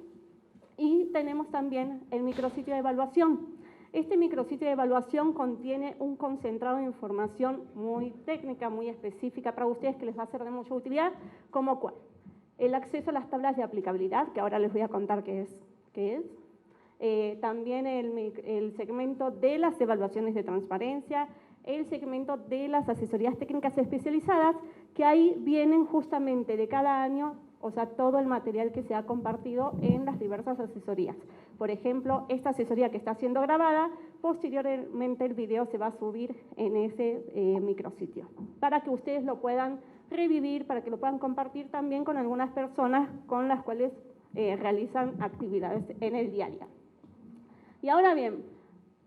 Y tenemos también el micrositio de evaluación. Este micrositio de evaluación contiene un concentrado de información muy técnica, muy específica para ustedes, que les va a ser de mucha utilidad, como cuál. El acceso a las tablas de aplicabilidad, que ahora les voy a contar qué es. También el segmento de las evaluaciones de transparencia, el segmento de las asesorías técnicas especializadas, que ahí vienen justamente de cada año, todo el material que se ha compartido en las diversas asesorías. Por ejemplo, esta asesoría que está siendo grabada, posteriormente el video se va a subir en ese micrositio, para que ustedes lo puedan revivir, para que lo puedan compartir también con algunas personas con las cuales realizan actividades en el día a día. Y ahora bien,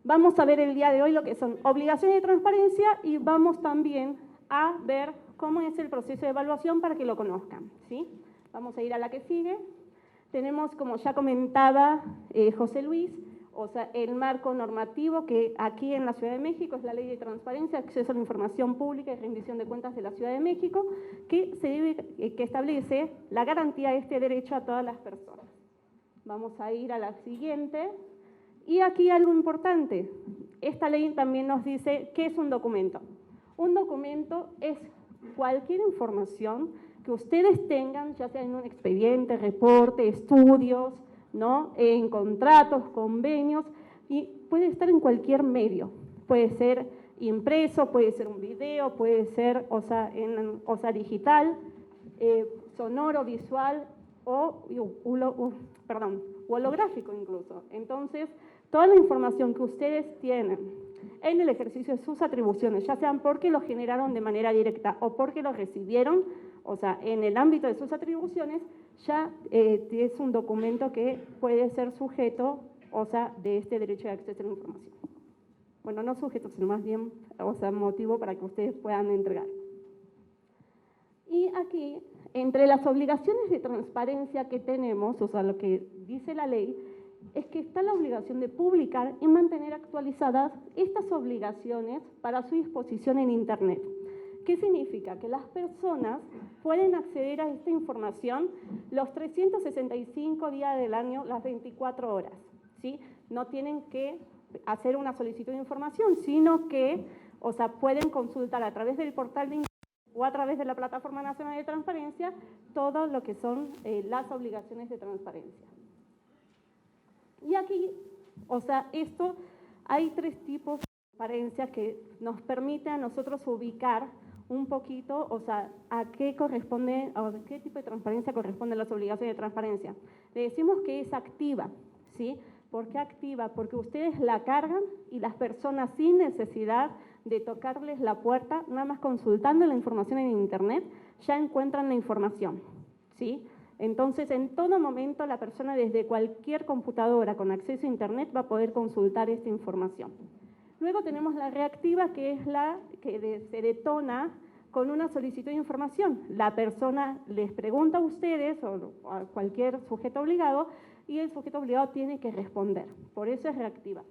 vamos a ver el día de hoy lo que son obligaciones de transparencia y vamos también a ver cómo es el proceso de evaluación para que lo conozcan, ¿sí? Vamos a ir a la que sigue. Tenemos, como ya comentaba José Luis, el marco normativo que aquí en la Ciudad de México es la Ley de Transparencia, Acceso a la Información Pública y Rendición de Cuentas de la Ciudad de México, que establece la garantía de este derecho a todas las personas. Vamos a ir a la siguiente. Y aquí algo importante, esta ley también nos dice qué es un documento. Un documento es cualquier información que ustedes tengan, ya sea en un expediente, reporte, estudios, ¿no?, en contratos, convenios, y puede estar en cualquier medio. Puede ser impreso, puede ser un video, puede ser digital, sonoro, visual o holográfico incluso. Entonces, toda la información que ustedes tienen en el ejercicio de sus atribuciones, ya sean porque lo generaron de manera directa o porque lo recibieron, en el ámbito de sus atribuciones, ya es un documento que puede ser sujeto, de este derecho de acceso a la información. Bueno, no sujeto, sino más bien, motivo para que ustedes puedan entregar. Y aquí, entre las obligaciones de transparencia que tenemos, lo que dice la ley, es que está la obligación de publicar y mantener actualizadas estas obligaciones para su disposición en Internet. ¿Qué significa? Que las personas pueden acceder a esta información los 365 días del año, las 24 horas, ¿sí? No tienen que hacer una solicitud de información, sino que, pueden consultar a través del portal de Internet o a través de la Plataforma Nacional de Transparencia todo lo que son las obligaciones de transparencia. Y aquí, hay tres tipos de transparencia que nos permite a nosotros ubicar un poquito, a qué corresponde, a qué tipo de transparencia corresponden las obligaciones de transparencia. Le decimos que es activa, ¿sí? ¿Por qué activa? Porque ustedes la cargan y las personas sin necesidad de tocarles la puerta, nada más consultando la información en Internet, ya encuentran la información, ¿sí? Entonces, en todo momento, la persona desde cualquier computadora con acceso a Internet va a poder consultar esta información. Luego tenemos la reactiva, que es la que se detona con una solicitud de información. La persona les pregunta a ustedes o a cualquier sujeto obligado y el sujeto obligado tiene que responder. Por eso es reactiva.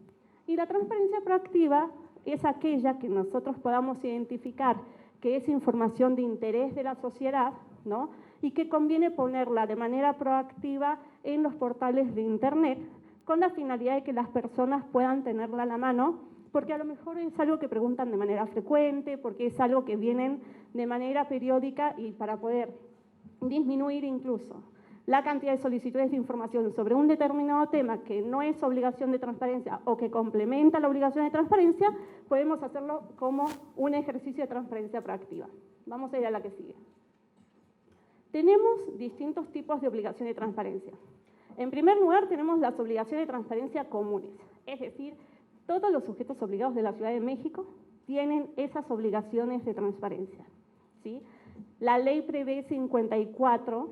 Y la transparencia proactiva es aquella que nosotros podamos identificar que es información de interés de la sociedad, ¿no?, y que conviene ponerla de manera proactiva en los portales de Internet con la finalidad de que las personas puedan tenerla a la mano, porque a lo mejor es algo que preguntan de manera frecuente, porque es algo que vienen de manera periódica, y para poder disminuir incluso la cantidad de solicitudes de información sobre un determinado tema que no es obligación de transparencia o que complementa la obligación de transparencia, podemos hacerlo como un ejercicio de transparencia proactiva. Vamos a ir a la que sigue. Tenemos distintos tipos de obligación de transparencia. En primer lugar, tenemos las obligaciones de transparencia comunes, es decir, todos los sujetos obligados de la Ciudad de México tienen esas obligaciones de transparencia, ¿sí? La ley prevé 54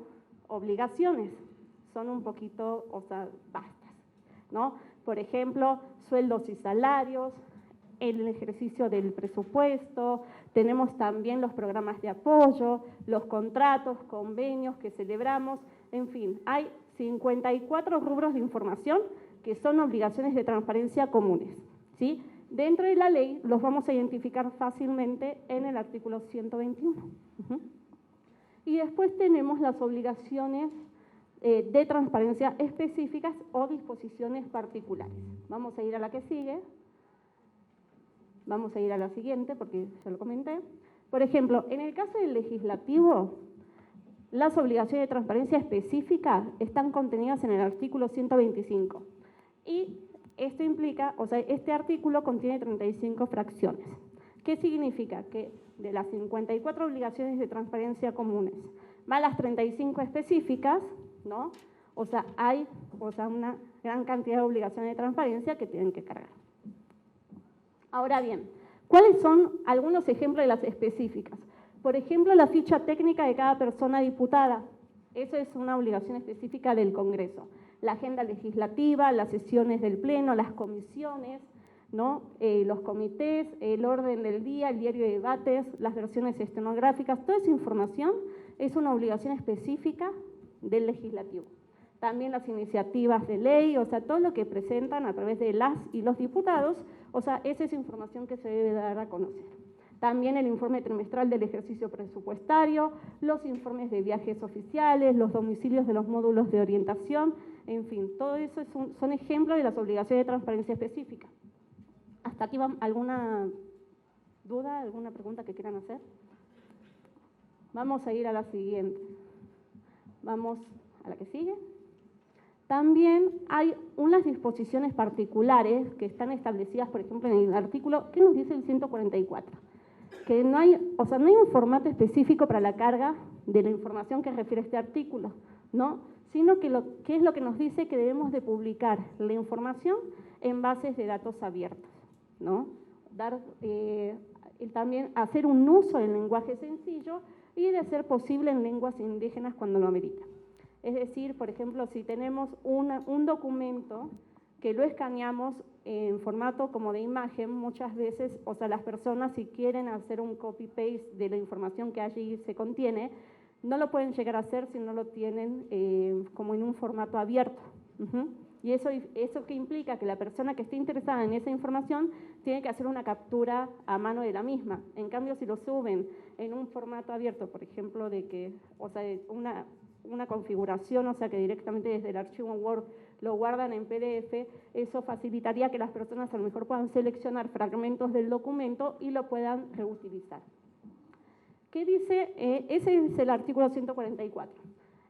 obligaciones, son un poquito, o sea, vastas, ¿no? Por ejemplo, sueldos y salarios, el ejercicio del presupuesto, tenemos también los programas de apoyo, los contratos, convenios que celebramos, en fin, hay 54 rubros de información que son obligaciones de transparencia comunes, ¿sí? Dentro de la ley los vamos a identificar fácilmente en el artículo 121. Y después tenemos las obligaciones de transparencia específicas o disposiciones particulares. Vamos a ir a la que sigue. Vamos a ir a la siguiente porque ya lo comenté. Por ejemplo, en el caso del legislativo, las obligaciones de transparencia específicas están contenidas en el artículo 125. Y esto implica, o sea, este artículo contiene 35 fracciones. ¿Qué significa? Que de las 54 obligaciones de transparencia comunes, más las 35 específicas, ¿no? O sea, hay una gran cantidad de obligaciones de transparencia que tienen que cargar. Ahora bien, ¿cuáles son algunos ejemplos de las específicas? Por ejemplo, la ficha técnica de cada persona diputada. Eso es una obligación específica del Congreso. La agenda legislativa, las sesiones del Pleno, las comisiones, ¿no? Los comités, el orden del día, el diario de debates, las versiones estenográficas, toda esa información es una obligación específica del legislativo. También las iniciativas de ley, o sea, todo lo que presentan a través de las y los diputados, o sea, esa es información que se debe dar a conocer. También el informe trimestral del ejercicio presupuestario, los informes de viajes oficiales, los domicilios de los módulos de orientación, en fin, todo eso son ejemplos de las obligaciones de transparencia específica. ¿Hasta aquí va alguna duda, alguna pregunta que quieran hacer? Vamos a ir a la siguiente. Vamos a la que sigue. También hay unas disposiciones particulares que están establecidas, por ejemplo, en el artículo, ¿qué nos dice el 144? Que no hay un formato específico para la carga de la información que refiere a este artículo, ¿no? Sino que ¿qué es lo que nos dice? Que debemos de publicar la información en bases de datos abiertos, ¿no? También hacer un uso del lenguaje sencillo y de ser posible en lenguas indígenas cuando lo amerita. Es decir, por ejemplo, si tenemos un documento que lo escaneamos en formato como de imagen, muchas veces, o sea, las personas si quieren hacer un copy-paste de la información que allí se contiene, no lo pueden llegar a hacer si no lo tienen como en un formato abierto. Y eso que implica que la persona que esté interesada en esa información tiene que hacer una captura a mano de la misma. En cambio, si lo suben en un formato abierto, por ejemplo, de que, o sea, una configuración, o sea, que directamente desde el archivo Word lo guardan en PDF, eso facilitaría que las personas a lo mejor puedan seleccionar fragmentos del documento y lo puedan reutilizar. ¿Qué dice? Ese es el artículo 144.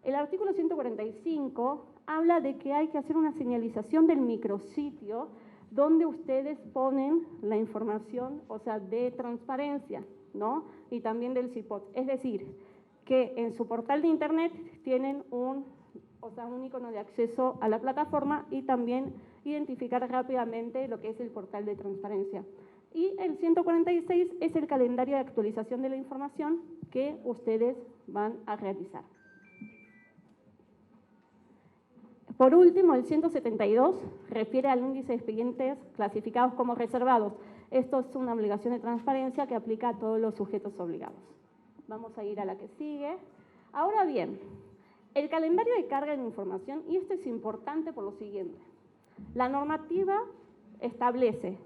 El artículo 145 habla de que hay que hacer una señalización del micrositio donde ustedes ponen la información, o sea, de transparencia, ¿no? Y también del CIPOT. Es decir, que en su portal de internet tienen un icono de acceso a la plataforma y también identificar rápidamente lo que es el portal de transparencia. Y el 146 es el calendario de actualización de la información que ustedes van a realizar. Por último, el 172 refiere al índice de expedientes clasificados como reservados. Esto es una obligación de transparencia que aplica a todos los sujetos obligados. Vamos a ir a la que sigue. Ahora bien, el calendario de carga de información, y esto es importante por lo siguiente. La normativa establece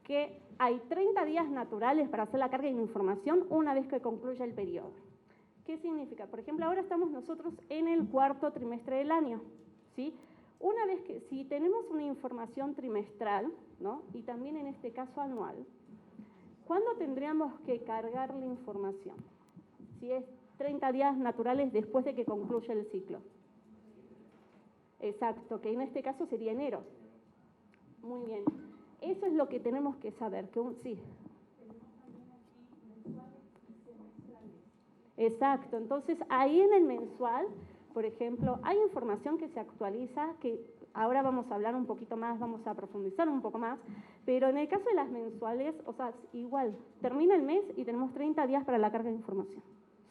que hay 30 días naturales para hacer la carga de información una vez que concluya el periodo. ¿Qué significa? Por ejemplo, ahora estamos nosotros en el cuarto trimestre del año, ¿sí? Una vez que, si tenemos una información trimestral, ¿no? Y también en este caso anual, ¿cuándo tendríamos que cargar la información? Si es 30 días naturales después de que concluya el ciclo. Exacto, que en este caso sería enero. Muy bien. Eso es lo que tenemos que saber. Sí. Exacto. Entonces, ahí en el mensual, por ejemplo, hay información que se actualiza, que ahora vamos a hablar un poquito más, vamos a profundizar un poco más, Pero en el caso de las mensuales, o sea, igual, termina el mes y tenemos 30 días para la carga de información,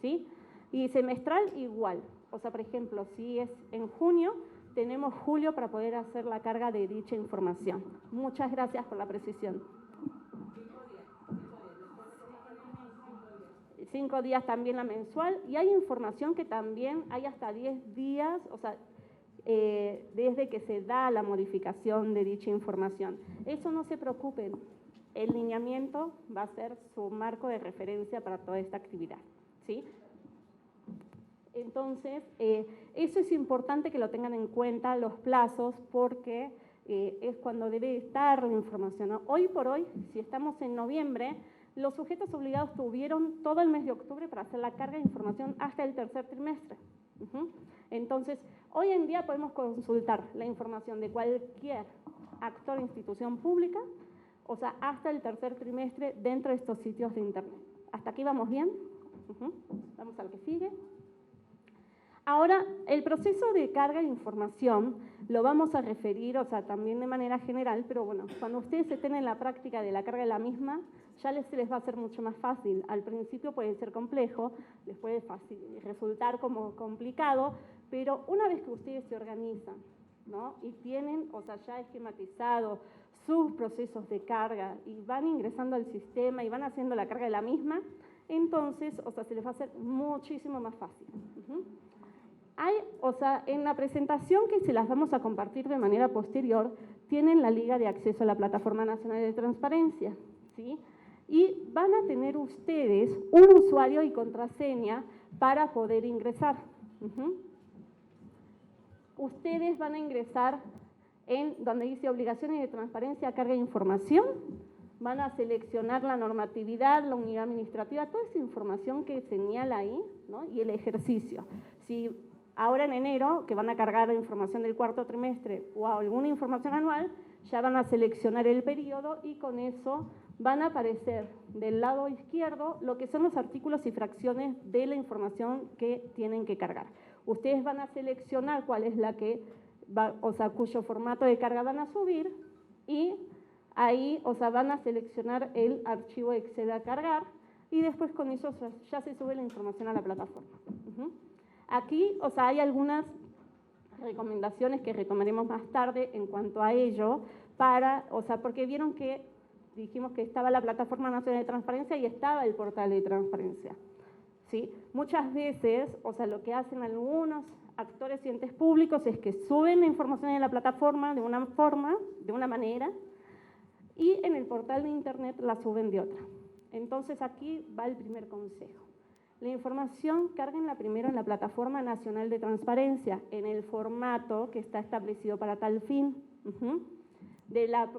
¿sí? Y semestral igual. O sea, por ejemplo, si es en junio, tenemos julio para poder hacer la carga de dicha información. Muchas gracias por la precisión. 5 días también la mensual, y hay información que también hay hasta 10 días, o sea, desde que se da la modificación de dicha información. Eso no se preocupen, el lineamiento va a ser su marco de referencia para toda esta actividad, ¿sí? Entonces, eso es importante que lo tengan en cuenta, los plazos, porque es cuando debe estar la información, ¿no? Hoy por hoy, si estamos en noviembre, los sujetos obligados tuvieron todo el mes de octubre para hacer la carga de información hasta el tercer trimestre. Entonces, hoy en día podemos consultar la información de cualquier actor o institución pública, o sea, hasta el tercer trimestre dentro de estos sitios de internet. ¿Hasta aquí vamos bien? Vamos al que sigue. Ahora, el proceso de carga de información lo vamos a referir, o sea, también de manera general, pero bueno, cuando ustedes estén en la práctica de la carga de la misma, ya se les va a hacer mucho más fácil. Al principio puede ser complejo, les puede resultar como complicado, pero una vez que ustedes se organizan, ¿no? Y tienen, o sea, ya esquematizado sus procesos de carga y van ingresando al sistema y van haciendo la carga de la misma, entonces, o sea, se les va a hacer muchísimo más fácil. Hay, o sea, en la presentación que se las vamos a compartir de manera posterior, tienen la liga de acceso a la Plataforma Nacional de Transparencia, ¿sí? Y van a tener ustedes un usuario y contraseña para poder ingresar. Ustedes van a ingresar en donde dice obligaciones de transparencia, carga de información, van a seleccionar la normatividad, la unidad administrativa, toda esa información que señala ahí, ¿no? Y el ejercicio. Si ahora en enero, que van a cargar la información del cuarto trimestre o alguna información anual, ya van a seleccionar el periodo y con eso van a aparecer del lado izquierdo lo que son los artículos y fracciones de la información que tienen que cargar. Ustedes van a seleccionar cuál es la que va, o sea, cuyo formato de carga van a subir y ahí, o sea, van a seleccionar el archivo Excel a cargar y después con eso ya se sube la información a la plataforma. Aquí, o sea, hay algunas recomendaciones que retomaremos más tarde en cuanto a ello, para, o sea, porque vieron que dijimos que estaba la Plataforma Nacional de Transparencia y estaba el portal de transparencia, ¿sí? Muchas veces, o sea, lo que hacen algunos actores y entes públicos es que suben la información en la plataforma de una forma, de una manera, y en el portal de internet la suben de otra. Entonces aquí va el primer consejo. La información cárguenla primero en la Plataforma Nacional de Transparencia, en el formato que está establecido para tal fin.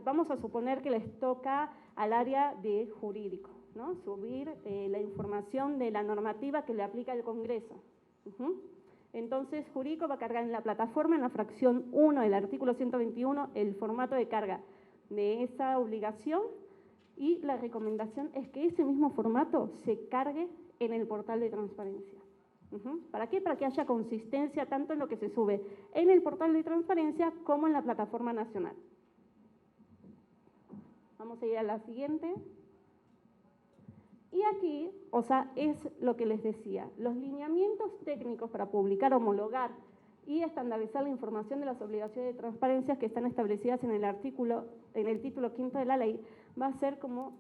Vamos a suponer que les toca al área de jurídico, ¿no? Subir la información de la normativa que le aplica el Congreso. Entonces, jurídico va a cargar en la plataforma, en la fracción 1 del artículo 121, el formato de carga de esa obligación, y la recomendación es que ese mismo formato se cargue en el portal de transparencia. ¿Para qué? Para que haya consistencia tanto en lo que se sube en el portal de transparencia como en la plataforma nacional. Vamos a ir a la siguiente. Y aquí, o sea, es lo que les decía, los lineamientos técnicos para publicar, homologar y estandarizar la información de las obligaciones de transparencia que están establecidas en el título 5º de la ley, va a ser como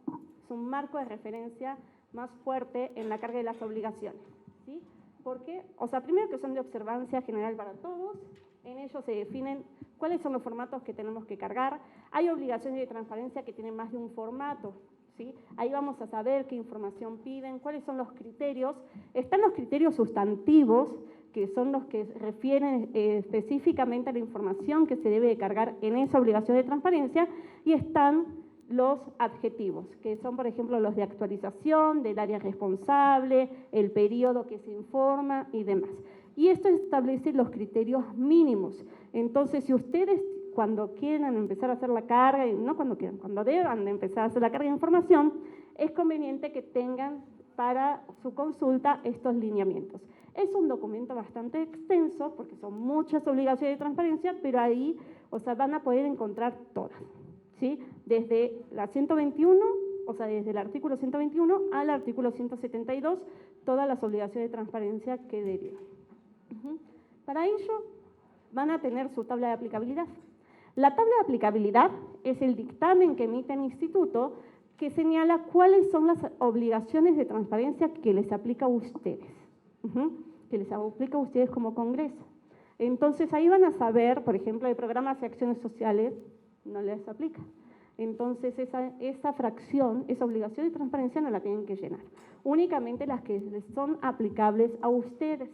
su marco de referencia más fuerte en la carga de las obligaciones, ¿sí? Porque, o sea, primero que son de observancia general para todos, en ellos se definen cuáles son los formatos que tenemos que cargar, hay obligaciones de transparencia que tienen más de un formato, ¿sí? Ahí vamos a saber qué información piden, cuáles son los criterios, están los criterios sustantivos, que son los que refieren específicamente a la información que se debe de cargar en esa obligación de transparencia, y están los adjetivos, que son, por ejemplo, los de actualización, del área responsable, el periodo que se informa y demás. Y esto establece los criterios mínimos. Entonces, si ustedes cuando quieran empezar a hacer la carga, no cuando quieran, cuando deban de empezar a hacer la carga de información, es conveniente que tengan para su consulta estos lineamientos. Es un documento bastante extenso porque son muchas obligaciones de transparencia, pero ahí, o sea, van a poder encontrar todas, ¿sí? Desde la 121, o sea, desde el artículo 121 al artículo 172, todas las obligaciones de transparencia que derivan. Para ello, van a tener su tabla de aplicabilidad. La tabla de aplicabilidad es el dictamen que emite el instituto que señala cuáles son las obligaciones de transparencia que les aplica a ustedes, que les aplica a ustedes como Congreso. Entonces, ahí van a saber, por ejemplo, de programas y acciones sociales, no les aplica. Entonces, esa fracción, esa obligación de transparencia no la tienen que llenar. Únicamente las que les son aplicables a ustedes.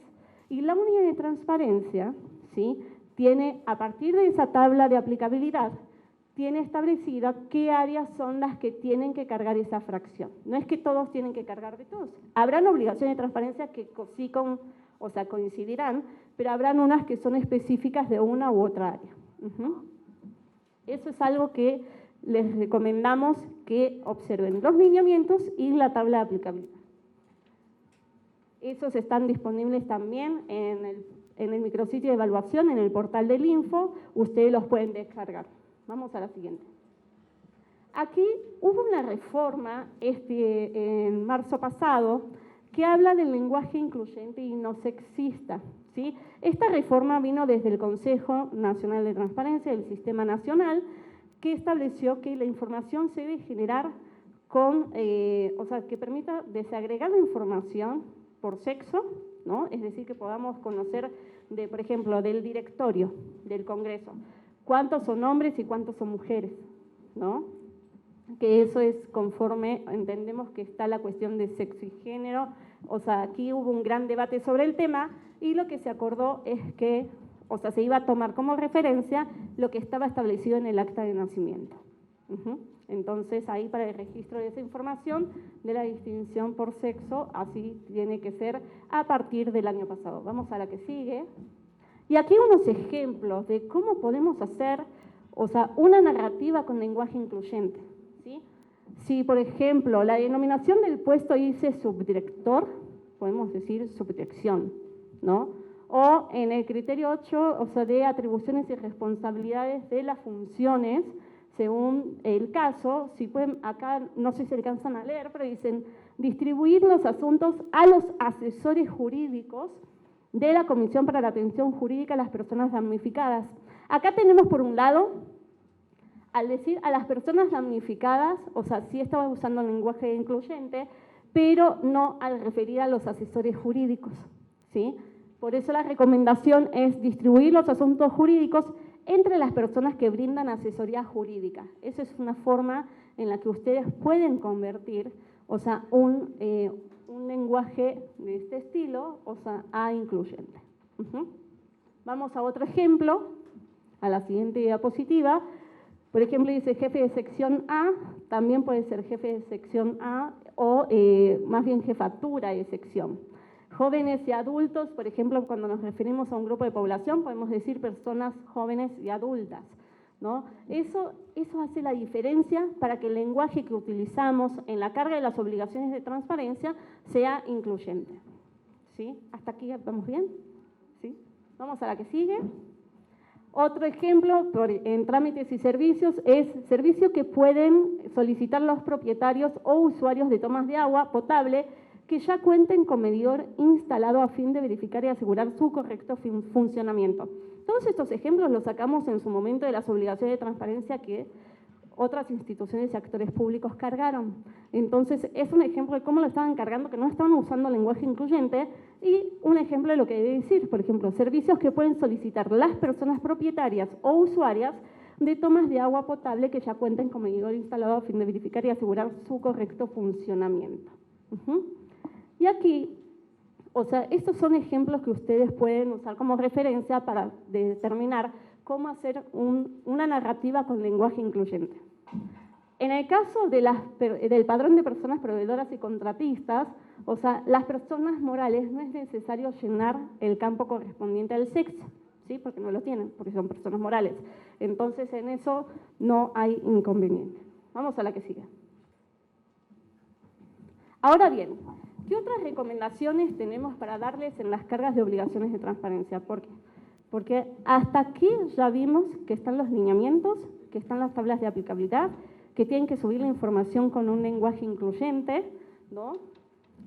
Y la unidad de transparencia, ¿sí?, tiene, a partir de esa tabla de aplicabilidad, tiene establecida qué áreas son las que tienen que cargar esa fracción. No es que todos tienen que cargar de todos. Habrán obligaciones de transparencia que sí coincidirán, pero habrán unas que son específicas de una u otra área. Eso es algo que les recomendamos que observen, los lineamientos y la tabla de aplicabilidad. Esos están disponibles también en el micrositio de evaluación, en el portal del Info, ustedes los pueden descargar. Vamos a la siguiente. Aquí hubo una reforma en marzo pasado que habla del lenguaje incluyente y no sexista, ¿sí? Esta reforma vino desde el Consejo Nacional de Transparencia del Sistema Nacional, que estableció que la información se debe generar que permita desagregar la información por sexo, ¿no? Es decir, que podamos conocer, por ejemplo, del directorio del Congreso, cuántos son hombres y cuántos son mujeres, ¿no? Que eso es conforme, entendemos que está la cuestión de sexo y género, o sea, aquí hubo un gran debate sobre el tema y lo que se acordó es que, se iba a tomar como referencia lo que estaba establecido en el acta de nacimiento. Entonces, ahí para el registro de esa información de la distinción por sexo, así tiene que ser a partir del año pasado. Vamos a la que sigue. Y aquí unos ejemplos de cómo podemos hacer, una narrativa con lenguaje incluyente, ¿sí? Si, por ejemplo, la denominación del puesto dice subdirector, podemos decir subdirección, ¿no? O en el criterio 8, de atribuciones y responsabilidades de las funciones, según el caso, si pueden, acá no sé si alcanzan a leer, pero dicen distribuir los asuntos a los asesores jurídicos de la Comisión para la Atención Jurídica a las personas damnificadas. Acá tenemos por un lado, al decir a las personas damnificadas, sí estaba usando el lenguaje incluyente, pero no al referir a los asesores jurídicos, ¿sí? Por eso la recomendación es distribuir los asuntos jurídicos entre las personas que brindan asesoría jurídica. Esa es una forma en la que ustedes pueden convertir, un lenguaje de este estilo, a incluyente. Vamos a otro ejemplo, a la siguiente diapositiva. Por ejemplo, dice jefe de sección A, también puede ser jefe de sección A o más bien jefatura de sección. Jóvenes y adultos, por ejemplo, cuando nos referimos a un grupo de población, podemos decir personas jóvenes y adultas, ¿no? Eso hace la diferencia para que el lenguaje que utilizamos en la carga de las obligaciones de transparencia sea incluyente, ¿sí? ¿Hasta aquí vamos bien? ¿Sí? Vamos a la que sigue. Otro ejemplo en trámites y servicios es servicio que pueden solicitar los propietarios o usuarios de tomas de agua potable que ya cuenten con medidor instalado a fin de verificar y asegurar su correcto funcionamiento. Todos estos ejemplos los sacamos en su momento de las obligaciones de transparencia que otras instituciones y actores públicos cargaron. Entonces, es un ejemplo de cómo lo estaban cargando, que no estaban usando lenguaje incluyente, y un ejemplo de lo que debe decir, por ejemplo, servicios que pueden solicitar las personas propietarias o usuarias de tomas de agua potable que ya cuenten con medidor instalado a fin de verificar y asegurar su correcto funcionamiento. Y aquí, estos son ejemplos que ustedes pueden usar como referencia para determinar cómo hacer una narrativa con lenguaje incluyente. En el caso del padrón de personas proveedoras y contratistas, las personas morales no es necesario llenar el campo correspondiente al sexo, ¿sí? Porque no lo tienen, porque son personas morales. Entonces, en eso no hay inconveniente. Vamos a la que sigue. Ahora bien, ¿qué otras recomendaciones tenemos para darles en las cargas de obligaciones de transparencia? ¿Por qué? Porque hasta aquí ya vimos que están los lineamientos que están las tablas de aplicabilidad, que tienen que subir la información con un lenguaje incluyente, ¿no?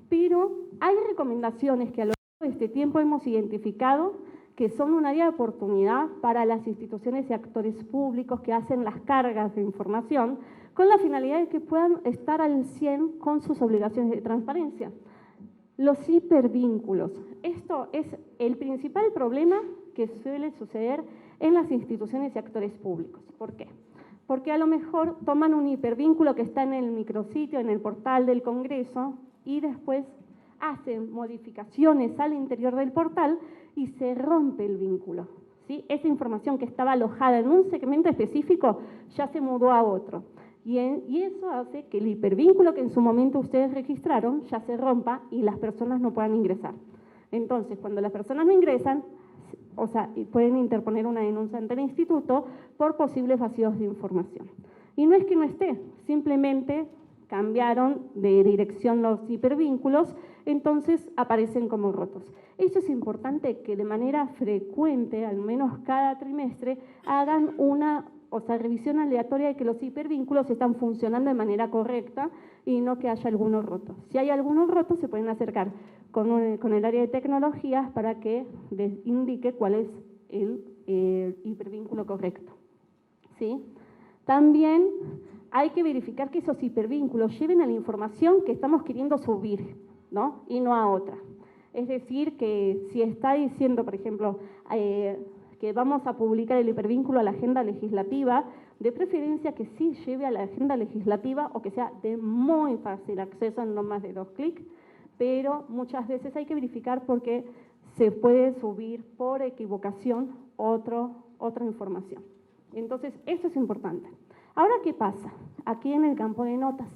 Pero hay recomendaciones que a lo largo de este tiempo hemos identificado que son un área de oportunidad para las instituciones y actores públicos que hacen las cargas de información con la finalidad de que puedan estar al 100 con sus obligaciones de transparencia. Los hipervínculos. Esto es el principal problema que suele suceder en las instituciones y actores públicos. ¿Por qué? Porque a lo mejor toman un hipervínculo que está en el micrositio, en el portal del Congreso, y después hacen modificaciones al interior del portal y se rompe el vínculo, ¿sí? Esa información que estaba alojada en un segmento específico ya se mudó a otro. Y eso hace que el hipervínculo que en su momento ustedes registraron ya se rompa y las personas no puedan ingresar. Entonces, cuando las personas no ingresan, o sea, pueden interponer una denuncia ante el instituto por posibles vacíos de información. Y no es que no esté, simplemente cambiaron de dirección los hipervínculos, entonces aparecen como rotos. Eso es importante que de manera frecuente, al menos cada trimestre, hagan una revisión aleatoria de que los hipervínculos están funcionando de manera correcta y no que haya algunos rotos. Si hay algunos rotos, se pueden acercar con el área de tecnologías para que les indique cuál es el hipervínculo correcto, ¿sí? También hay que verificar que esos hipervínculos lleven a la información que estamos queriendo subir, ¿no? Y no a otra. Es decir, que si está diciendo, por ejemplo, que vamos a publicar el hipervínculo a la agenda legislativa, de preferencia que sí lleve a la agenda legislativa o que sea de muy fácil acceso en no más de 2 clics, pero muchas veces hay que verificar porque se puede subir por equivocación otra información. Entonces, eso es importante. Ahora, ¿qué pasa? Aquí en el campo de notas.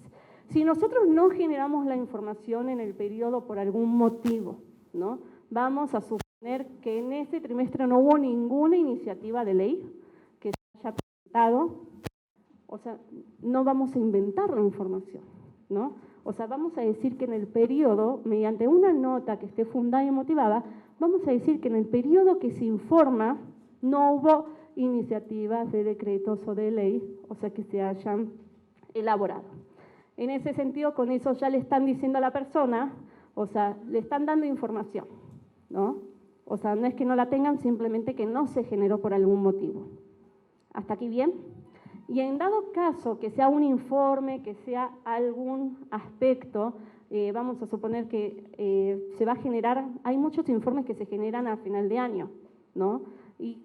Si nosotros no generamos la información en el periodo por algún motivo, ¿no? Vamos a suponer que en este trimestre no hubo ninguna iniciativa de ley que se haya presentado, o sea, no vamos a inventar la información, ¿no? O sea, vamos a decir que en el periodo, mediante una nota que esté fundada y motivada, vamos a decir que en el periodo que se informa no hubo iniciativas de decretos o de ley, o sea, que se hayan elaborado. En ese sentido, con eso ya le están diciendo a la persona, o sea, le están dando información, ¿no? O sea, no es que no la tengan, simplemente que no se generó por algún motivo. ¿Hasta aquí bien? Y en dado caso que sea un informe, que sea algún aspecto, vamos a suponer que se va a generar, hay muchos informes que se generan a final de año, ¿no? Y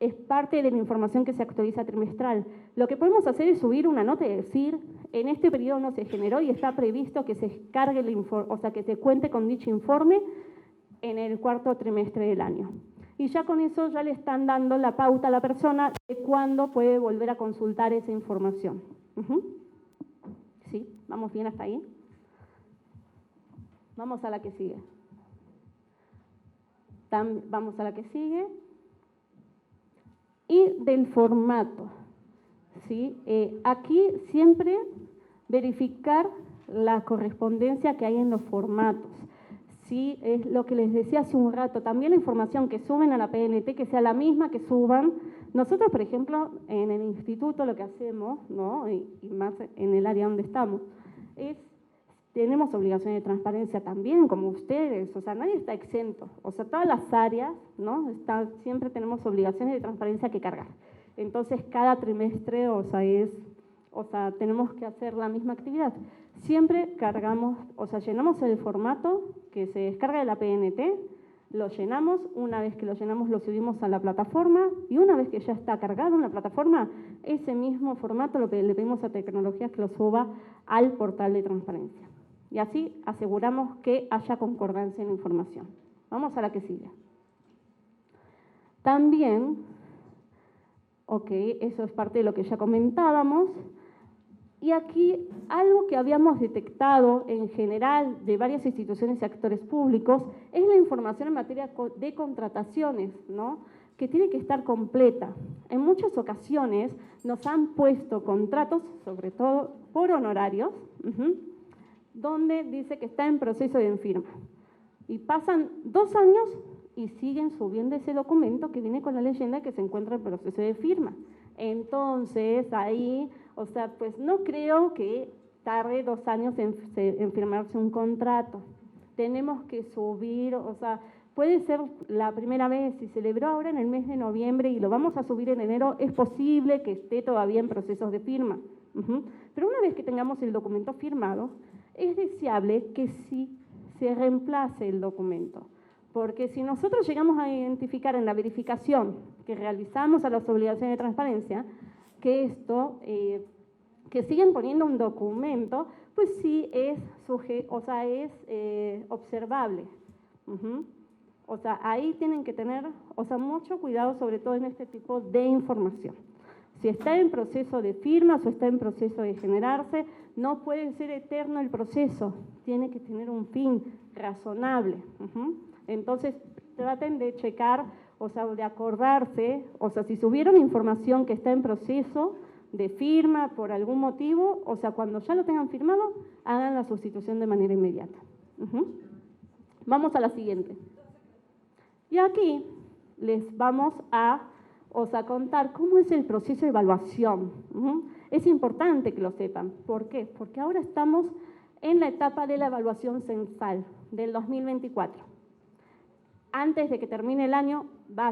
es parte de la información que se actualiza trimestral. Lo que podemos hacer es subir una nota y decir, en este periodo no se generó y está previsto que se cargue el informe, o sea, que se cuente con dicho informe en el cuarto trimestre del año. Y ya con eso ya le están dando la pauta a la persona de cuándo puede volver a consultar esa información. ¿Sí? ¿Vamos bien hasta ahí? Vamos a la que sigue. Vamos a la que sigue. Y del formato, ¿sí? Aquí siempre verificar la correspondencia que hay en los formatos. Sí, es lo que les decía hace un rato, también la información que suben a la PNT, que sea la misma que suban. Nosotros, por ejemplo, en el instituto lo que hacemos, ¿no? y más en el área donde estamos, es tenemos obligaciones de transparencia también, como ustedes, o sea, nadie está exento. O sea, todas las áreas, ¿no? Siempre tenemos obligaciones de transparencia que cargar. Entonces, cada trimestre, o sea, tenemos que hacer la misma actividad. Siempre cargamos, o sea, llenamos el formato que se descarga de la PNT, lo llenamos, una vez que lo llenamos lo subimos a la plataforma y una vez que ya está cargado en la plataforma, ese mismo formato lo que le pedimos a tecnologías que lo suba al portal de transparencia. Y así aseguramos que haya concordancia en la información. Vamos a la que sigue. También, eso es parte de lo que ya comentábamos. Y aquí algo que habíamos detectado en general de varias instituciones y actores públicos es la información en materia de contrataciones, ¿no? Que tiene que estar completa. En muchas ocasiones nos han puesto contratos, sobre todo por honorarios, donde dice que está en proceso de firma. Y pasan 2 años y siguen subiendo ese documento que viene con la leyenda que se encuentra en proceso de firma. Entonces, ahí, o sea, pues no creo que tarde 2 años en firmarse un contrato. Tenemos que subir, o sea, puede ser la primera vez, si celebró ahora en el mes de noviembre y lo vamos a subir en enero, es posible que esté todavía en procesos de firma. Pero una vez que tengamos el documento firmado, es deseable que sí se reemplace el documento. Porque si nosotros llegamos a identificar en la verificación que realizamos a las obligaciones de transparencia, que esto, que siguen poniendo un documento, pues sí es observable. O sea, ahí tienen que tener, mucho cuidado, sobre todo en este tipo de información. Si está en proceso de firmas o está en proceso de generarse, no puede ser eterno el proceso, tiene que tener un fin razonable. Entonces, traten de checar, de acordarse, si subieron información que está en proceso de firma por algún motivo, cuando ya lo tengan firmado, hagan la sustitución de manera inmediata. Vamos a la siguiente. Y aquí les vamos a contar cómo es el proceso de evaluación. Es importante que lo sepan. ¿Por qué? Porque ahora estamos en la etapa de la evaluación censal del 2024. Antes de que termine el año,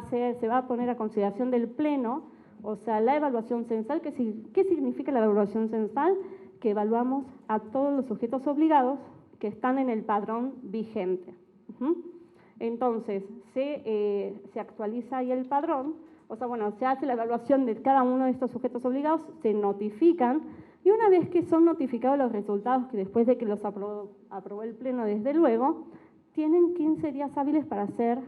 se va a poner a consideración del Pleno, la evaluación censal. ¿Qué significa la evaluación censal? Que evaluamos a todos los sujetos obligados que están en el padrón vigente. Entonces, se actualiza ahí el padrón, se hace la evaluación de cada uno de estos sujetos obligados, se notifican, y una vez que son notificados los resultados, que después de que los aprobó el Pleno, desde luego, tienen 15 días hábiles para hacer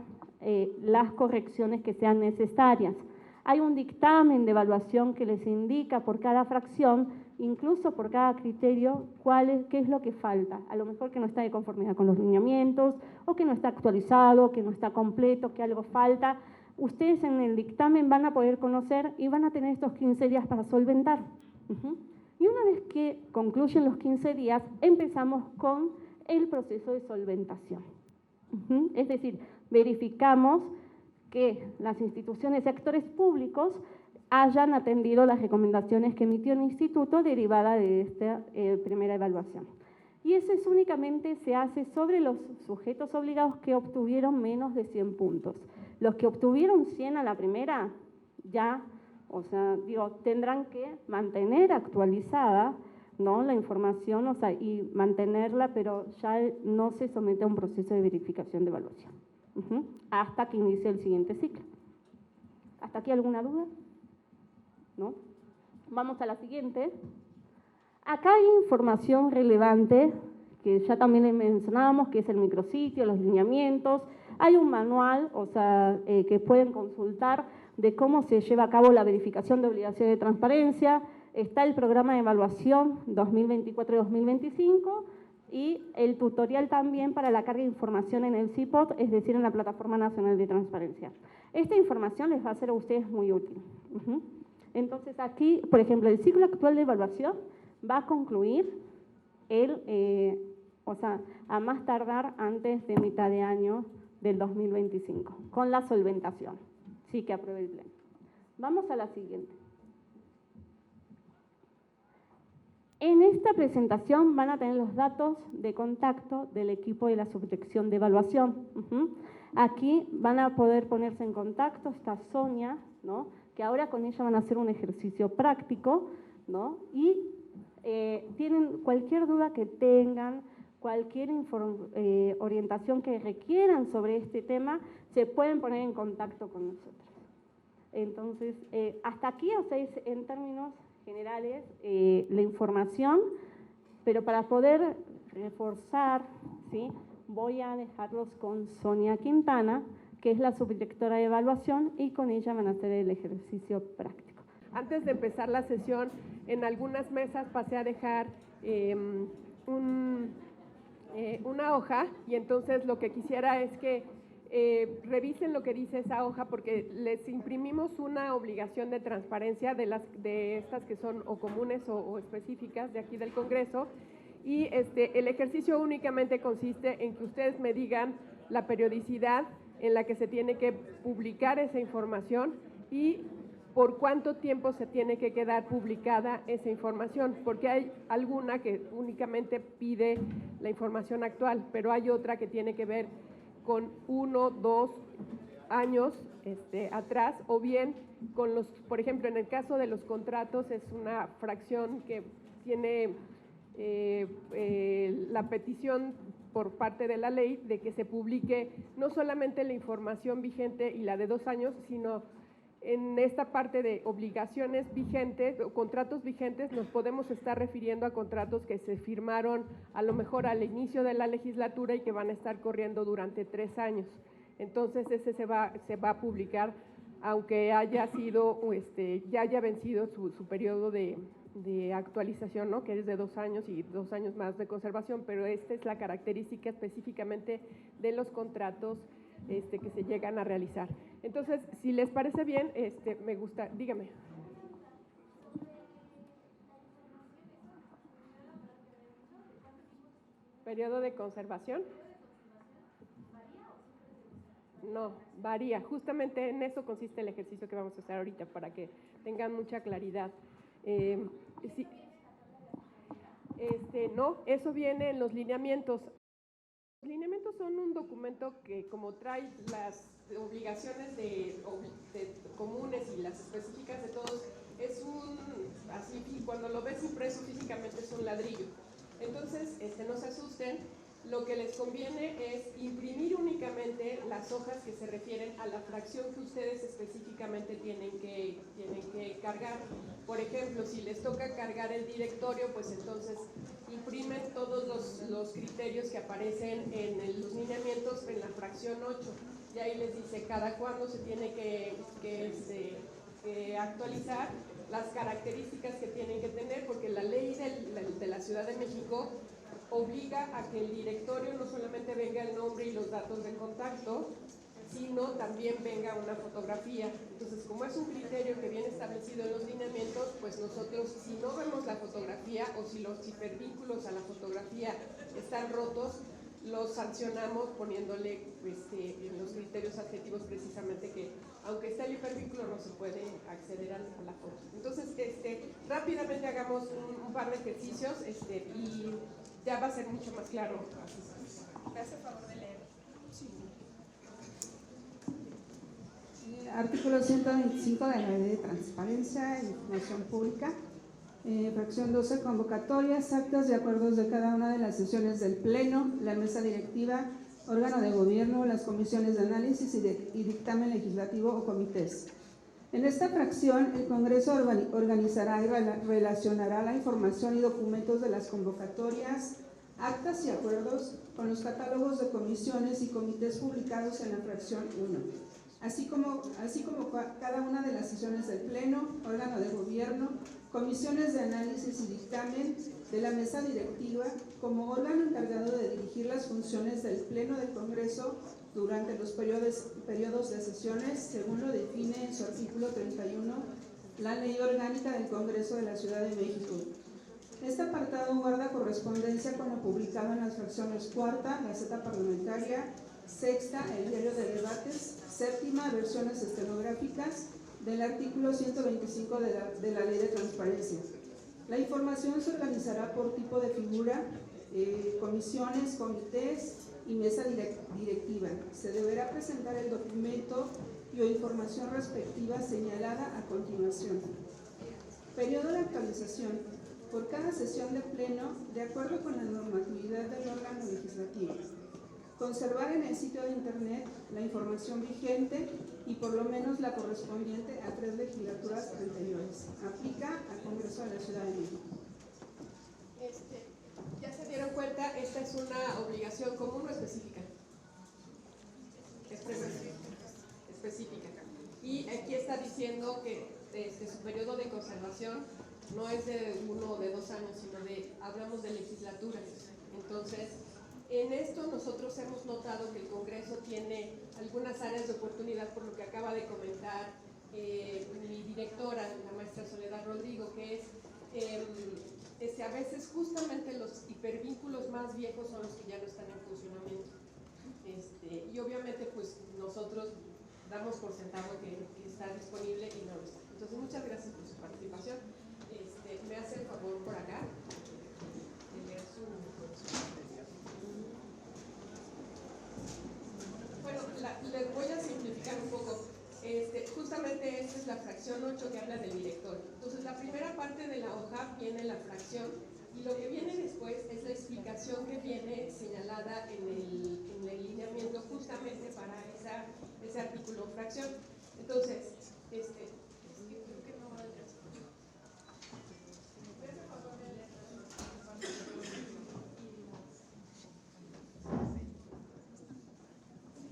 las correcciones que sean necesarias. Hay un dictamen de evaluación que les indica por cada fracción, incluso por cada criterio, qué es lo que falta. A lo mejor que no está de conformidad con los lineamientos, o que no está actualizado, que no está completo, que algo falta. Ustedes en el dictamen van a poder conocer y van a tener estos 15 días para solventar. Y una vez que concluyen los 15 días, empezamos con el proceso de solventación. Es decir, verificamos que las instituciones y actores públicos hayan atendido las recomendaciones que emitió el instituto derivada de esta primera evaluación. Y eso únicamente se hace sobre los sujetos obligados que obtuvieron menos de 100 puntos. Los que obtuvieron 100 a la primera, ya, tendrán que mantener actualizada, ¿no?, la información, y mantenerla, pero ya no se somete a un proceso de verificación de evaluación, hasta que inicie el siguiente ciclo. ¿Hasta aquí alguna duda? ¿No? Vamos a la siguiente. Acá hay información relevante, que ya también le mencionábamos, que es el micrositio, los lineamientos. Hay un manual, que pueden consultar de cómo se lleva a cabo la verificación de obligaciones de transparencia. Está el programa de evaluación 2024-2025 y el tutorial también para la carga de información en el CIPOT, es decir, en la Plataforma Nacional de Transparencia. Esta información les va a ser a ustedes muy útil. Entonces aquí, por ejemplo, el ciclo actual de evaluación va a concluir a más tardar antes de mitad de año del 2025, con la solventación. Sí, que apruebe el Pleno. Vamos a la siguiente. En esta presentación van a tener los datos de contacto del equipo de la subdirección de evaluación. Aquí van a poder ponerse en contacto, está Sonia, ¿no?, que ahora con ella van a hacer un ejercicio práctico, ¿no?, y tienen cualquier duda que tengan, cualquier orientación que requieran sobre este tema, se pueden poner en contacto con nosotros. Entonces, hasta aquí, en términos generales, la información, pero para poder reforzar, ¿sí?, voy a dejarlos con Sonia Quintana, que es la subdirectora de evaluación, y con ella van a hacer el ejercicio práctico. Antes de empezar la sesión, en algunas mesas pasé a dejar una hoja, y entonces lo que quisiera es que revisen lo que dice esa hoja, porque les imprimimos una obligación de transparencia de estas que son o comunes o específicas de aquí del Congreso, y el ejercicio únicamente consiste en que ustedes me digan la periodicidad en la que se tiene que publicar esa información y por cuánto tiempo se tiene que quedar publicada esa información, porque hay alguna que únicamente pide la información actual, pero hay otra que tiene que ver con 1, 2 años atrás, o bien con los, por ejemplo, en el caso de los contratos es una fracción que tiene la petición por parte de la ley de que se publique no solamente la información vigente y la de 2 años, sino en esta parte de obligaciones vigentes o contratos vigentes nos podemos estar refiriendo a contratos que se firmaron a lo mejor al inicio de la legislatura y que van a estar corriendo durante 3 años. Entonces ese se va a publicar aunque haya sido, ya haya vencido su periodo de actualización, ¿no? Que es de 2 años y 2 años más de conservación, pero esta es la característica específicamente de los contratos que se llegan a realizar. Entonces, si les parece bien, me gusta, dígame. ¿Periodo de conservación? No, varía. Justamente en eso consiste el ejercicio que vamos a hacer ahorita, para que tengan mucha claridad. Sí. No, eso viene en los lineamientos. Los lineamientos son un documento que, como trae las obligaciones comunes y las específicas de todos, es así, cuando lo ves impreso físicamente es un ladrillo. Entonces, no se asusten, lo que les conviene es imprimir únicamente las hojas que se refieren a la fracción que ustedes específicamente tienen que cargar. Por ejemplo, si les toca cargar el directorio, pues entonces imprimen todos los criterios que aparecen en los lineamientos en la fracción 8, y ahí les dice cada cuándo se tiene que actualizar, las características que tienen que tener, porque la ley de la Ciudad de México obliga a que el directorio no solamente venga el nombre y los datos de contacto, sino también venga una fotografía. Entonces, como es un criterio que viene establecido en los lineamientos, pues nosotros, si no vemos la fotografía o si los hipervínculos a la fotografía están rotos, los sancionamos poniéndole en los criterios adjetivos precisamente que, aunque esté el hipervínculo, no se puede acceder a la foto. Entonces, rápidamente hagamos un par de ejercicios y ya va a ser mucho más claro. ¿Me hace favor de leer? Sí. Artículo 125 de la Ley de Transparencia e Información Pública. Fracción 12, convocatorias, actas y acuerdos de cada una de las sesiones del Pleno, la mesa directiva, órgano de gobierno, las comisiones de análisis y dictamen legislativo o comités. En esta fracción, el Congreso organizará y relacionará la información y documentos de las convocatorias, actas y acuerdos con los catálogos de comisiones y comités publicados en la fracción 1, así como cada una de las sesiones del Pleno, órgano de gobierno, comisiones de análisis y dictamen de la mesa directiva como órgano encargado de dirigir las funciones del Pleno del Congreso durante los periodos de sesiones, según lo define en su artículo 31 la Ley Orgánica del Congreso de la Ciudad de México. Este apartado guarda correspondencia con lo publicado en las fracciones 4ª, Gaceta Parlamentaria, 6ª, el Diario de Debates, 7ª, versiones estenográficas del artículo 125 de la Ley de Transparencia. La información se organizará por tipo de figura, comisiones, comités y mesa directiva. Se deberá presentar el documento y o información respectiva señalada a continuación. Periodo de actualización. Por cada sesión de pleno, de acuerdo con la normatividad del órgano legislativo. Conservar en el sitio de internet la información vigente y por lo menos la correspondiente a 3 legislaturas anteriores. Aplica al Congreso de la Ciudad de México. ¿Ya se dieron cuenta? ¿Esta es una obligación común o específica? Específica. Y aquí está diciendo que su periodo de conservación no es de 1 o de 2 años, sino hablamos de legislaturas. Entonces, en esto nosotros hemos notado que el Congreso tiene algunas áreas de oportunidad, por lo que acaba de comentar mi directora, la maestra Soledad Rodrigo, que es a veces justamente los hipervínculos más viejos son los que ya no están en funcionamiento. Y obviamente pues nosotros damos por sentado que está disponible y no lo está. Entonces, muchas gracias por su participación. Me hace el favor por acá de leer su Bueno, les voy a simplificar un poco. Justamente esta es la fracción 8 que habla del directorio. Entonces, la primera parte de la hoja viene la fracción y lo que viene después es la explicación que viene señalada en el lineamiento justamente para ese artículo o fracción. Entonces, creo que no va a leer.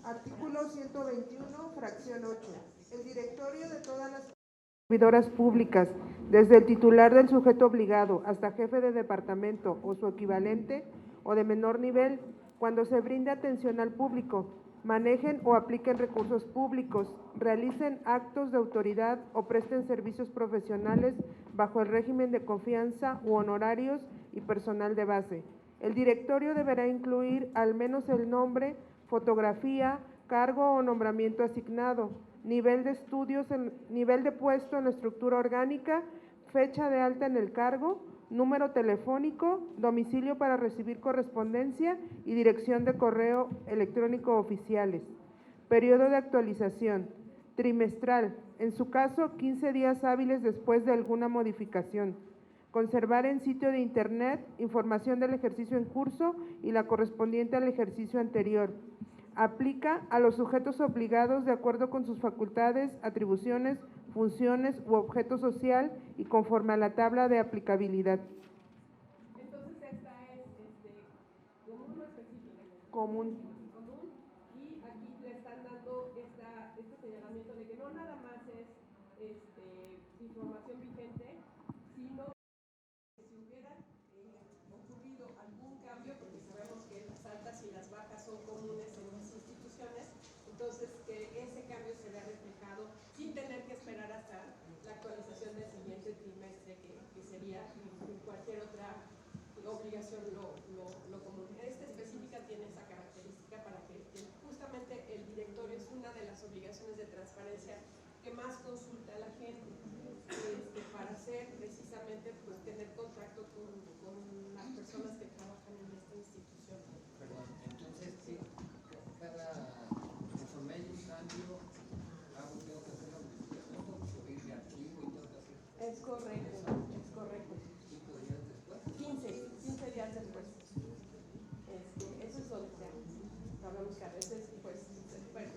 Artículo 121, fracción 8. El directorio de todas las servidoras públicas, desde el titular del sujeto obligado hasta jefe de departamento o su equivalente o de menor nivel, cuando se brinde atención al público, manejen o apliquen recursos públicos, realicen actos de autoridad o presten servicios profesionales bajo el régimen de confianza u honorarios y personal de base. El directorio deberá incluir al menos el nombre, fotografía, cargo o nombramiento asignado, nivel de estudios, nivel de puesto en la estructura orgánica, fecha de alta en el cargo, número telefónico, domicilio para recibir correspondencia y dirección de correo electrónico oficiales. Periodo de actualización, trimestral, en su caso 15 días hábiles después de alguna modificación. Conservar en sitio de internet información del ejercicio en curso y la correspondiente al ejercicio anterior. Aplica a los sujetos obligados de acuerdo con sus facultades, atribuciones, funciones u objeto social y conforme a la tabla de aplicabilidad. Entonces, esta es común o específica. Común. Y aquí le están dando este señalamiento de que no nada más es información vigente, sino que si hubiera ocurrido algún cambio, porque sabemos que las altas y las bajas son comunes en las instituciones, entonces que ese cambio se vea reflejado sin tener que esperar hasta la actualización del siguiente trimestre, que sería en cualquier otra obligación lo común. Esta específica tiene esa característica para que justamente el directorio es una de las obligaciones de transparencia que más consulta a la gente para hacer precisamente pues tener contacto con las personas que trabajan en esta institución. Perdón, entonces cada conforme hay un cambio, tengo que hacer la modificación, tengo que subir mi archivo y tengo que hacer. Es correcto, es correcto. 5 días después. 15 días después. Eso es donde hablamos que a veces pues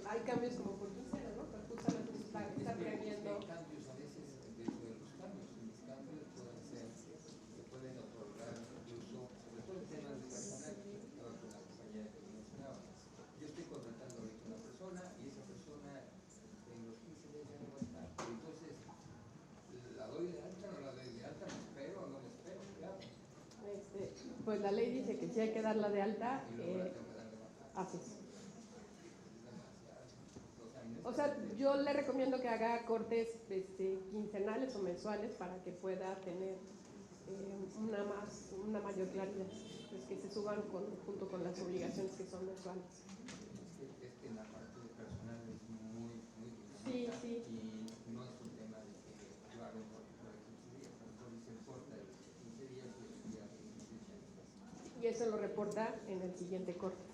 hay cambios como por quincena, ¿no? Pero justamente está previendo. Hay cambios a veces dentro de los cambios, y los cambios se pueden otorgar incluso, sobre todo el tema de personal, que estaba con la compañía que mencionaba. Yo estoy contratando ahorita una persona y esa persona en los 15 días ya no va a estar. Entonces, ¿la doy de alta o no la doy de alta? ¿Me espero o no me espero? Claro. Pues la ley dice que sí hay que darla de alta. Y luego la tengo que dar de baja. Así es. O sea, yo le recomiendo que haga cortes quincenales o mensuales para que pueda tener una mayor claridad, pues que se suban junto con las obligaciones que son mensuales. Es que en la parte personal es muy Sí, dinámica, sí. y no es un tema de que yo haga un protocolo de 15 días, a lo mejor se corta de 15 días y el día de 15 días. Y eso lo reporta en el siguiente corte.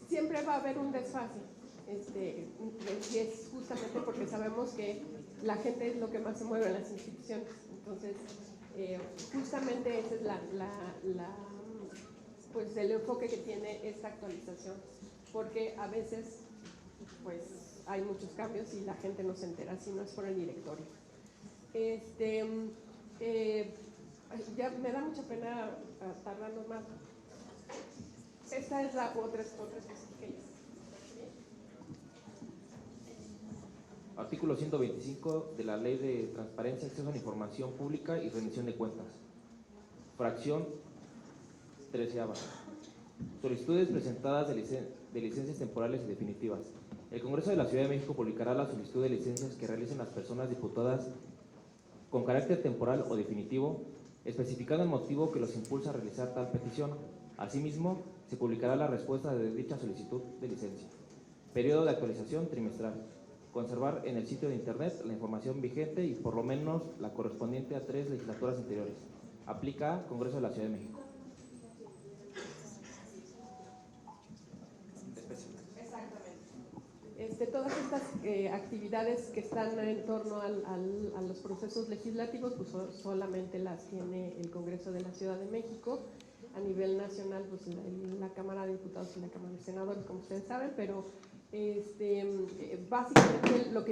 Siempre va a haber un desfase, y es justamente porque sabemos que la gente es lo que más se mueve en las instituciones. Entonces, justamente ese es pues el enfoque que tiene esta actualización, porque a veces pues hay muchos cambios y la gente no se entera si no es por el directorio. Ya me da mucha pena tardarnos más. Esta es la otra específica. Artículo 125 de la Ley de Transparencia, Acceso a la Información Pública y Rendición de Cuentas. Fracción 13ª. Solicitudes presentadas de licencias temporales y definitivas. El Congreso de la Ciudad de México publicará la solicitud de licencias que realicen las personas diputadas con carácter temporal o definitivo, especificando el motivo que los impulsa a realizar tal petición. Asimismo, se publicará la respuesta de dicha solicitud de licencia. Periodo de actualización trimestral. Conservar en el sitio de internet la información vigente y por lo menos la correspondiente a 3 legislaturas anteriores. Aplica a Congreso de la Ciudad de México. Todas estas actividades que están en torno a los procesos legislativos, pues solamente las tiene el Congreso de la Ciudad de México. A nivel nacional, pues la Cámara de Diputados y la Cámara de Senadores, como ustedes saben, pero básicamente lo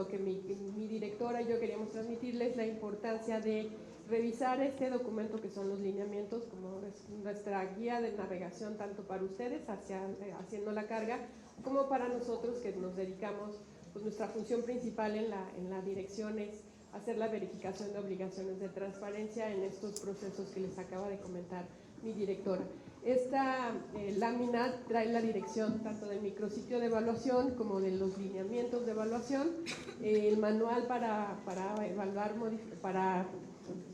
que mi directora y yo queríamos transmitirles la importancia de revisar este documento que son los lineamientos, como es nuestra guía de navegación tanto para ustedes haciendo la carga, como para nosotros que nos dedicamos, pues nuestra función principal en la dirección es hacer la verificación de obligaciones de transparencia en estos procesos que les acaba de comentar mi directora. Esta lámina trae la dirección tanto del micrositio de evaluación como de los lineamientos de evaluación, el manual para evaluar, para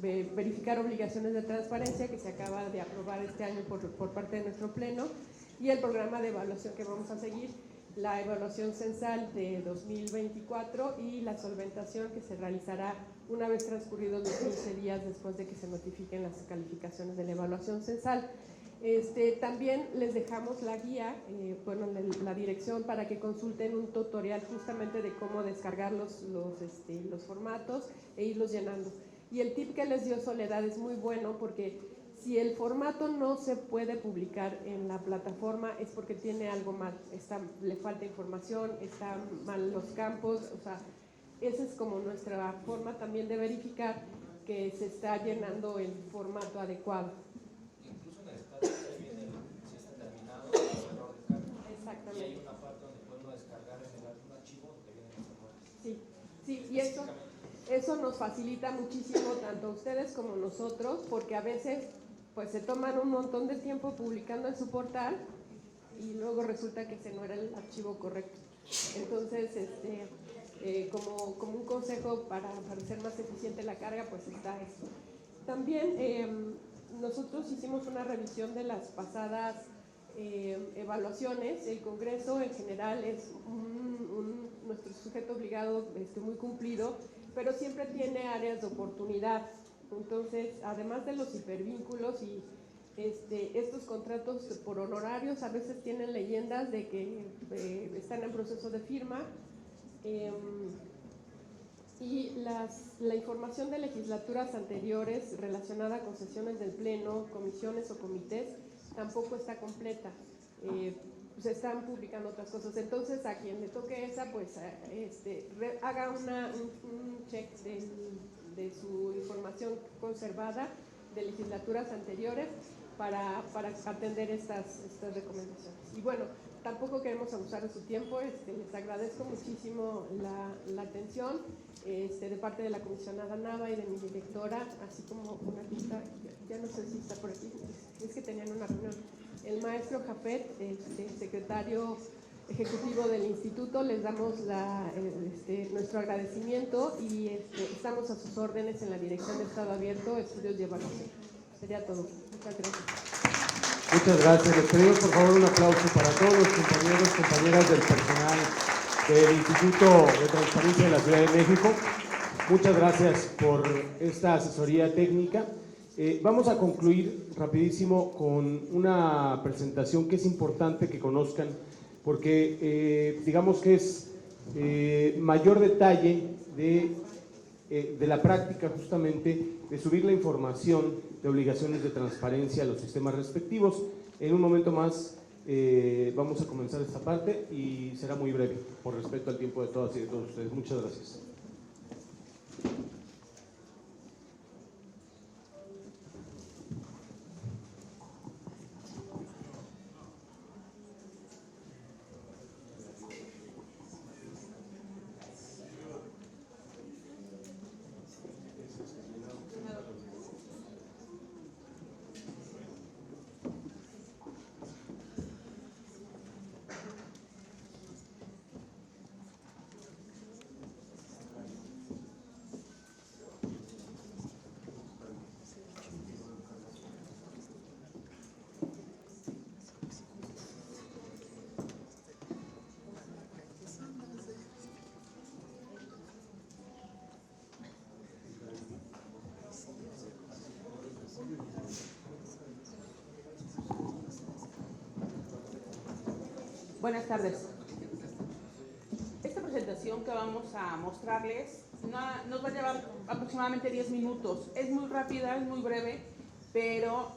verificar obligaciones de transparencia que se acaba de aprobar este año por parte de nuestro pleno, y el programa de evaluación que vamos a seguir, la evaluación censal de 2024 y la solventación que se realizará una vez transcurridos los 15 días después de que se notifiquen las calificaciones de la evaluación censal. También les dejamos la guía, la dirección para que consulten un tutorial justamente de cómo descargar los formatos e irlos llenando. Y el tip que les dio Soledad es muy bueno porque si el formato no se puede publicar en la plataforma es porque tiene algo mal, le falta información, están mal los campos, o sea, esa es como nuestra forma también de verificar que se está llenando el formato adecuado. Incluso en el estado viene si está terminado o error de carga. Exactamente. Y hay una parte donde puede uno descargar en un archivo donde vienen los errores. Sí, y eso nos facilita muchísimo tanto a ustedes como a nosotros, porque a veces pues se toman un montón de tiempo publicando en su portal y luego resulta que ese no era el archivo correcto. Entonces, como un consejo para hacer más eficiente la carga, pues está esto. También nosotros hicimos una revisión de las pasadas evaluaciones. El Congreso en general es nuestro sujeto obligado muy cumplido, pero siempre tiene áreas de oportunidad. Entonces, además de los hipervínculos y estos contratos por honorarios, a veces tienen leyendas de que están en proceso de firma, y la información de legislaturas anteriores relacionada con sesiones del Pleno, comisiones o comités, tampoco está completa. Se están publicando otras cosas. Entonces, a quien le toque esa, pues haga un check de su información conservada de legislaturas anteriores para atender estas recomendaciones. Y bueno, tampoco queremos abusar de su tiempo. Les agradezco muchísimo la atención de parte de la comisionada Nava y de mi directora, así como una lista, ya no sé si está por aquí, es que tenían una reunión. El maestro Jafet, secretario ejecutivo del instituto, les damos nuestro agradecimiento y estamos a sus órdenes en la Dirección de Estado Abierto, Estudios y Evaluación. Sería todo. Muchas gracias. Muchas gracias. Les pedimos por favor un aplauso para todos los compañeros y compañeras del personal del Instituto de Transparencia de la Ciudad de México. Muchas gracias por esta asesoría técnica. Vamos a concluir rapidísimo con una presentación que es importante que conozcan porque digamos que es mayor detalle de la práctica justamente de subir la información de obligaciones de transparencia a los sistemas respectivos. En un momento más vamos a comenzar esta parte y será muy breve por respeto al tiempo de todas y de todos ustedes. Muchas gracias. Buenas tardes. Esta presentación que vamos a mostrarles nos va a llevar aproximadamente 10 minutos. Es muy rápida, es muy breve, pero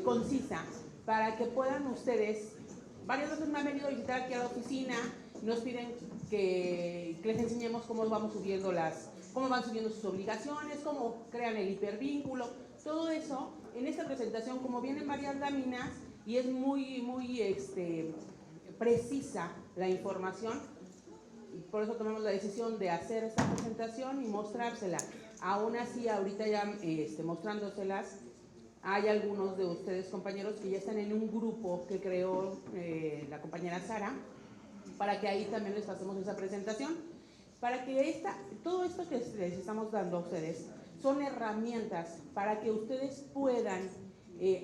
concisa, para que puedan ustedes. Varias veces me han venido a visitar aquí a la oficina, nos piden que les enseñemos cómo van subiendo sus obligaciones, cómo crean el hipervínculo, todo eso. En esta presentación, como vienen varias láminas y es muy precisa la información, por eso tomamos la decisión de hacer esta presentación y mostrársela. Aún así, ahorita ya mostrándoselas, hay algunos de ustedes, compañeros, que ya están en un grupo que creó la compañera Sara, para que ahí también les pasemos esa presentación, para que todo esto que les estamos dando a ustedes son herramientas para que ustedes puedan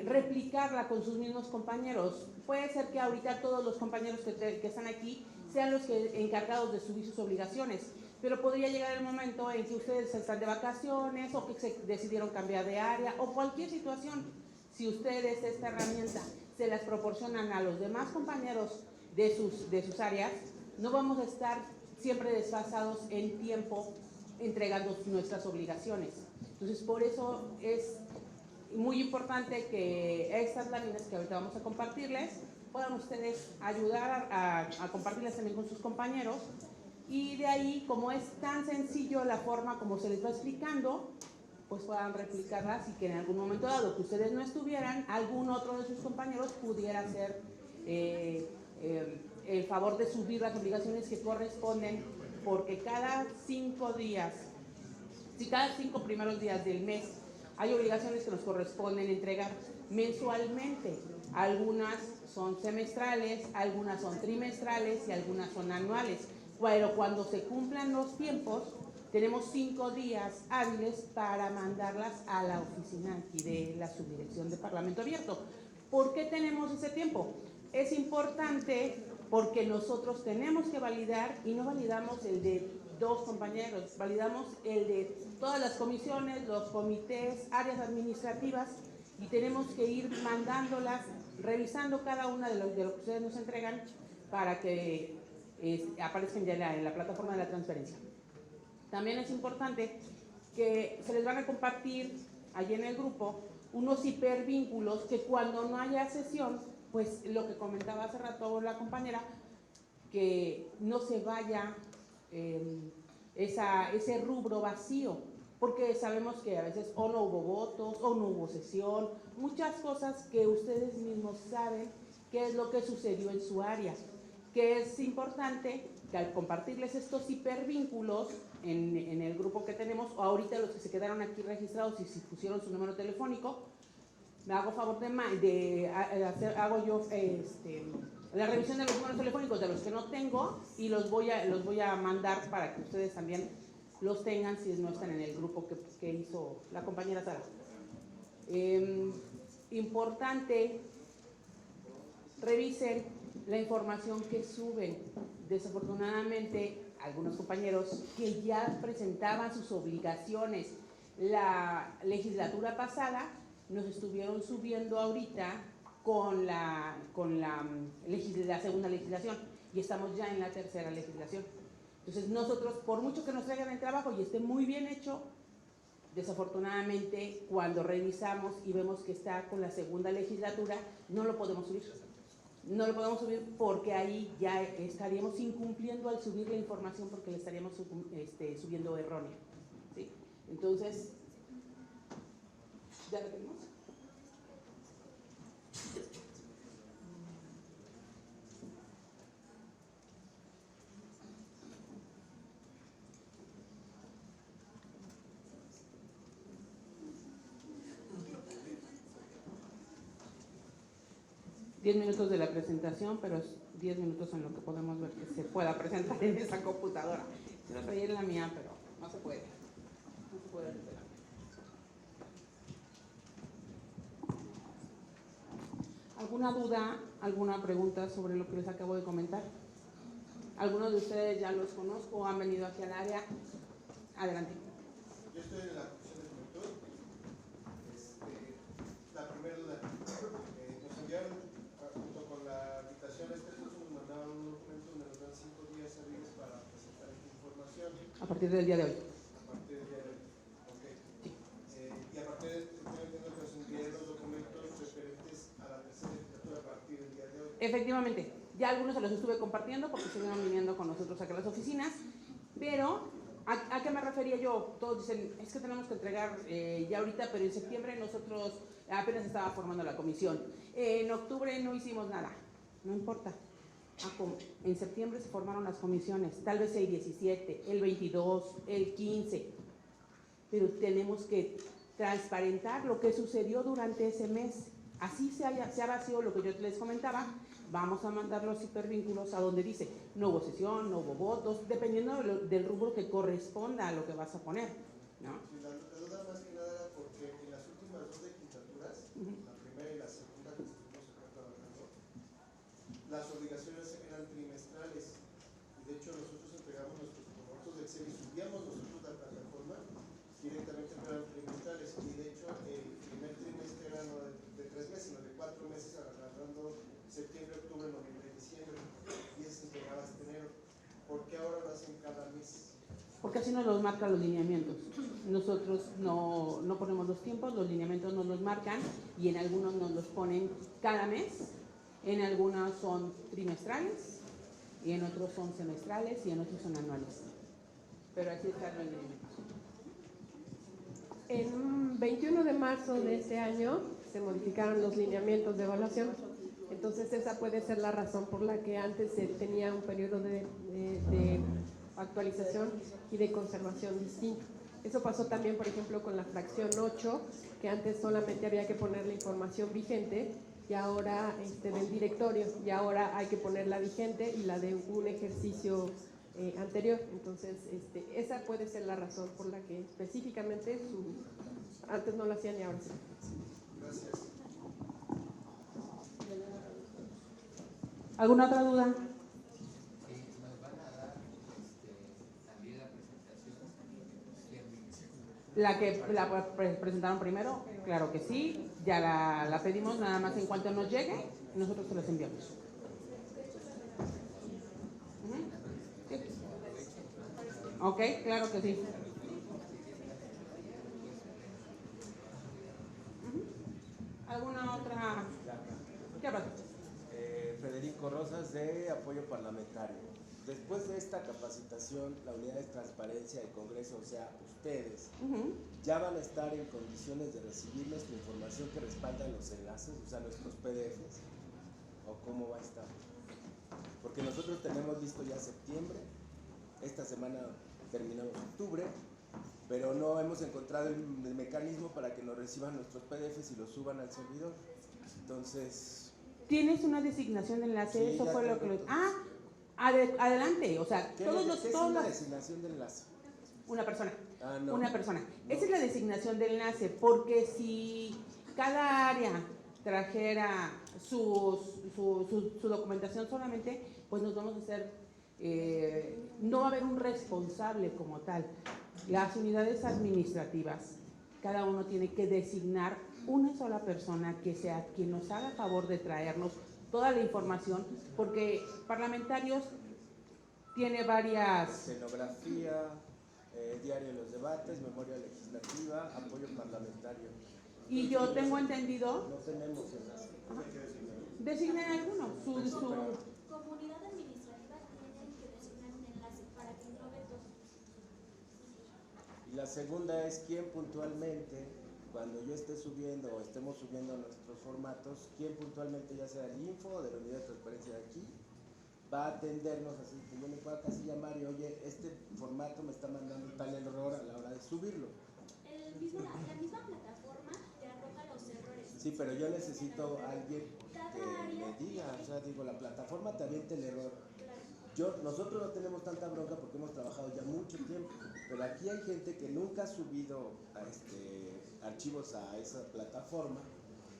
replicarla con sus mismos compañeros. Puede ser que ahorita todos los compañeros que están aquí sean los encargados de subir sus obligaciones, pero podría llegar el momento en que ustedes están de vacaciones o que se decidieron cambiar de área o cualquier situación. Si ustedes esta herramienta se las proporcionan a los demás compañeros de sus áreas, no vamos a estar siempre desfasados en tiempo entregando nuestras obligaciones. Entonces, por eso es muy importante que estas láminas que ahorita vamos a compartirles puedan ustedes ayudar a compartirlas también con sus compañeros, y de ahí, como es tan sencillo la forma como se les va explicando, pues puedan replicarlas y que en algún momento dado que ustedes no estuvieran, algún otro de sus compañeros pudiera hacer el favor de subir las obligaciones que corresponden, porque cada 5 días, si cada 5 primeros días del mes hay obligaciones que nos corresponden entregar mensualmente. Algunas son semestrales, algunas son trimestrales y algunas son anuales. Pero cuando se cumplan los tiempos, tenemos 5 días hábiles para mandarlas a la oficina aquí de la Subdirección de Parlamento Abierto. ¿Por qué tenemos ese tiempo? Es importante porque nosotros tenemos que validar, y no validamos el de 2 compañeros, validamos el de todas las comisiones, los comités, áreas administrativas, y tenemos que ir mandándolas, revisando cada una de lo que ustedes nos entregan para que aparezcan ya en la plataforma de la transferencia. También es importante que se les van a compartir allí en el grupo unos hipervínculos que cuando no haya sesión, pues lo que comentaba hace rato la compañera, que no se vaya ese rubro vacío, porque sabemos que a veces o no hubo votos, o no hubo sesión, muchas cosas que ustedes mismos saben qué es lo que sucedió en su área, que es importante que al compartirles estos hipervínculos en el grupo que tenemos, o ahorita los que se quedaron aquí registrados y si pusieron su número telefónico, me hago favor hago yo la revisión de los números telefónicos de los que no tengo, y los voy a mandar para que ustedes también los tengan si no están en el grupo que hizo la compañera Sara. Importante, revisen la información que suben. Desafortunadamente, algunos compañeros que ya presentaban sus obligaciones la legislatura pasada, nos estuvieron subiendo ahorita con la segunda legislación, y estamos ya en la tercera legislación. Entonces nosotros, por mucho que nos traigan el trabajo y esté muy bien hecho, desafortunadamente cuando revisamos y vemos que está con la segunda legislatura, no lo podemos subir. No lo podemos subir porque ahí ya estaríamos incumpliendo al subir la información, porque le estaríamos subiendo errónea, ¿sí? Entonces, ¿ya lo tenemos? ...10 minutos de la presentación, pero es 10 minutos en lo que podemos ver que se pueda presentar en esa computadora. Si no, traía en la mía, pero no se puede. No se puede hacer. ¿Alguna duda, alguna pregunta sobre lo que les acabo de comentar? Algunos de ustedes ya los conozco o han venido aquí al área. Adelante. Yo estoy en la comisión de juventud. La primera duda. Nos enviaron, junto con la invitación, nos mandaron información. A partir del día de hoy. A partir del día de hoy. Ok. Y a partir de, entiendo que nos envíen los documentos referentes a la tercera legislatura a partir del día de hoy. Efectivamente, ya algunos se los estuve compartiendo porque estuvieron viniendo con nosotros acá a las oficinas, pero ¿a qué me refería yo? Todos dicen, es que tenemos que entregar ya ahorita, pero en septiembre nosotros apenas estaba formando la comisión. En octubre no hicimos nada, no importa. En septiembre se formaron las comisiones, tal vez el 17, el 22, el 15, pero tenemos que transparentar lo que sucedió durante ese mes. Así se ha vacío lo que yo les comentaba, vamos a mandar los hipervínculos a donde dice no hubo sesión, no hubo votos, dependiendo del rubro que corresponda a lo que vas a poner, ¿no? Sí, la duda más que nada era porque en las últimas dos legislaturas, la primera y la segunda que estuvimos acá trabajando, las obligaciones eran trimestrales y de hecho nosotros entregamos nuestros formatos de Excel y subíamos nosotros la plataforma directamente, eran trimestrales y de hecho el primer trimestre era no de 3 meses, sino de 4 meses, agarrando septiembre, octubre, noviembre y diciembre, y eso se entregaba hasta enero. ¿Por qué ahora lo hacen cada mes? Porque así nos los marcan los lineamientos. Nosotros no ponemos los tiempos, los lineamientos nos los marcan y en algunos nos los ponen cada mes, en algunos son trimestrales y en otros son semestrales y en otros son anuales. Pero así están los lineamientos. En 21 de marzo de este año se modificaron los lineamientos de evaluación. Entonces esa puede ser la razón por la que antes se tenía un periodo de actualización y de conservación distinto. Eso pasó también, por ejemplo, con la fracción 8, que antes solamente había que poner la información vigente y ahora del directorio, y ahora hay que poner la vigente y la de un ejercicio anterior. Entonces esa puede ser la razón por la que específicamente antes no lo hacían y ahora sí. Gracias. ¿Alguna otra duda? ¿Nos van a dar también la presentación? La que presentaron primero, claro que sí, ya la pedimos, nada más en cuanto nos llegue, nosotros se los enviamos. Sí. Ok, claro que sí. ¿Alguna otra? ¿Qué pasa? Federico Rosas, de Apoyo Parlamentario. Después de esta capacitación, la Unidad de Transparencia del Congreso, o sea, ustedes, ¿ya van a estar en condiciones de recibir nuestra información que respalda los enlaces, o sea, nuestros PDFs? ¿O cómo va a estar? Porque nosotros tenemos listo ya septiembre, esta semana terminamos octubre, pero no hemos encontrado el mecanismo para que nos reciban nuestros PDFs y los suban al servidor. Entonces... ¿Tienes una designación de enlace? Sí, Eso fue lo que lo... adelante, o sea, ¿Qué es una designación de enlace? Una persona. No. Una persona. No. Esa es la designación de enlace, porque si cada área trajera su documentación solamente, pues nos vamos a hacer, no va a haber un responsable como tal. Las unidades administrativas, cada uno tiene que designar una sola persona que sea quien nos haga favor de traernos toda la información, porque parlamentarios tiene varias... Escenografía, diario de los debates, memoria legislativa, apoyo parlamentario. Y yo tengo entendido... No tenemos esas. Designen alguno. Comunidad administrativa tienen que designar un enlace para que englobe todo. Y la segunda es quién puntualmente, cuando yo esté subiendo o estemos subiendo nuestros formatos, quién puntualmente, ya sea el info o de la unidad de transparencia de aquí, va a atendernos así, que yo me pueda casi llamar y oye, este formato me está mandando tal error a la hora de subirlo. La misma plataforma te arroja los errores. Sí, pero yo necesito a alguien que me diga, o sea, digo, la plataforma te avienta el error. Nosotros no tenemos tanta bronca porque hemos trabajado ya mucho tiempo, pero aquí hay gente que nunca ha subido archivos a esa plataforma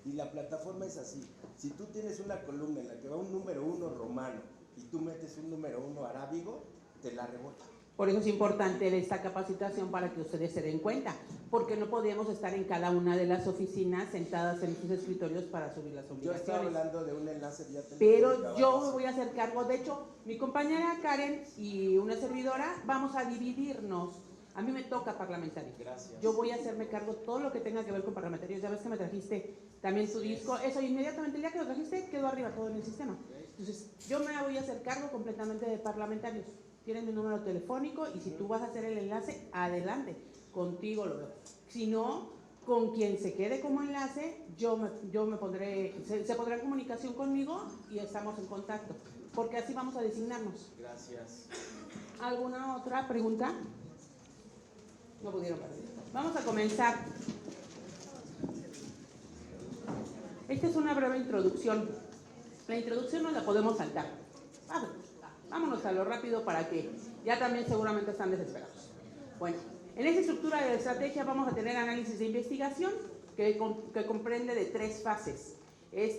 y la plataforma es así. Si tú tienes una columna en la que va un número 1 romano y tú metes un número 1 arábigo, te la rebota. Por eso es importante esta capacitación para que ustedes se den cuenta, porque no podemos estar en cada una de las oficinas sentadas en sus escritorios para subir las obligaciones. Yo estaba hablando de un enlace vía telefónica. Pero yo me voy a hacer cargo, de hecho, mi compañera Karen y una servidora vamos a dividirnos. A mí me toca parlamentario. Gracias. Yo voy a hacerme cargo todo lo que tenga que ver con parlamentarios. Ya ves que me trajiste también tu disco. Eso inmediatamente el día que lo trajiste quedó arriba todo en el sistema. Entonces, yo me voy a hacer cargo completamente de parlamentarios. Tienen mi número telefónico y si tú vas a hacer el enlace, adelante, contigo lo veo. Si no, con quien se quede como enlace, yo me pondré, se pondrá en comunicación conmigo y estamos en contacto, porque así vamos a designarnos. Gracias. ¿Alguna otra pregunta? No pudieron perder. Vamos a comenzar. Esta es una breve introducción. La introducción no la podemos saltar. Vámonos a lo rápido para que ya también seguramente están desesperados. Bueno, en esta estructura de estrategia vamos a tener análisis de investigación que comprende de 3 fases.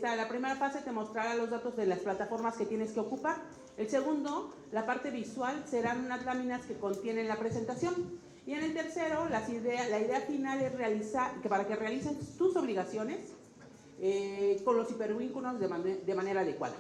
La primera fase te mostrará los datos de las plataformas que tienes que ocupar. El segundo, la parte visual, serán unas láminas que contienen la presentación. Y en el tercero, la idea final es que para que realicen tus obligaciones con los hipervínculos de manera adecuada.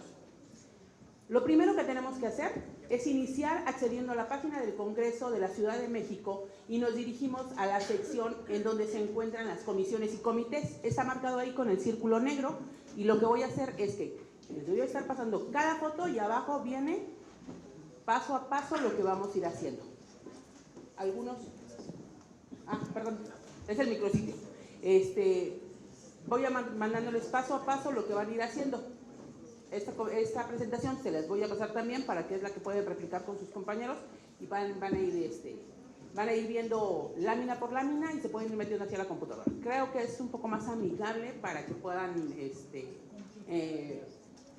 Lo primero que tenemos que hacer es iniciar accediendo a la página del Congreso de la Ciudad de México y nos dirigimos a la sección en donde se encuentran las comisiones y comités. Está marcado ahí con el círculo negro y lo que voy a hacer es que les voy a estar pasando cada foto y abajo viene paso a paso lo que vamos a ir haciendo. Algunos... perdón, es el micrositio. Voy mandándoles paso a paso lo que van a ir haciendo. Esta presentación se las voy a pasar también para que es la que pueden replicar con sus compañeros y van a ir viendo lámina por lámina y se pueden ir metiendo hacia la computadora. Creo que es un poco más amigable para que puedan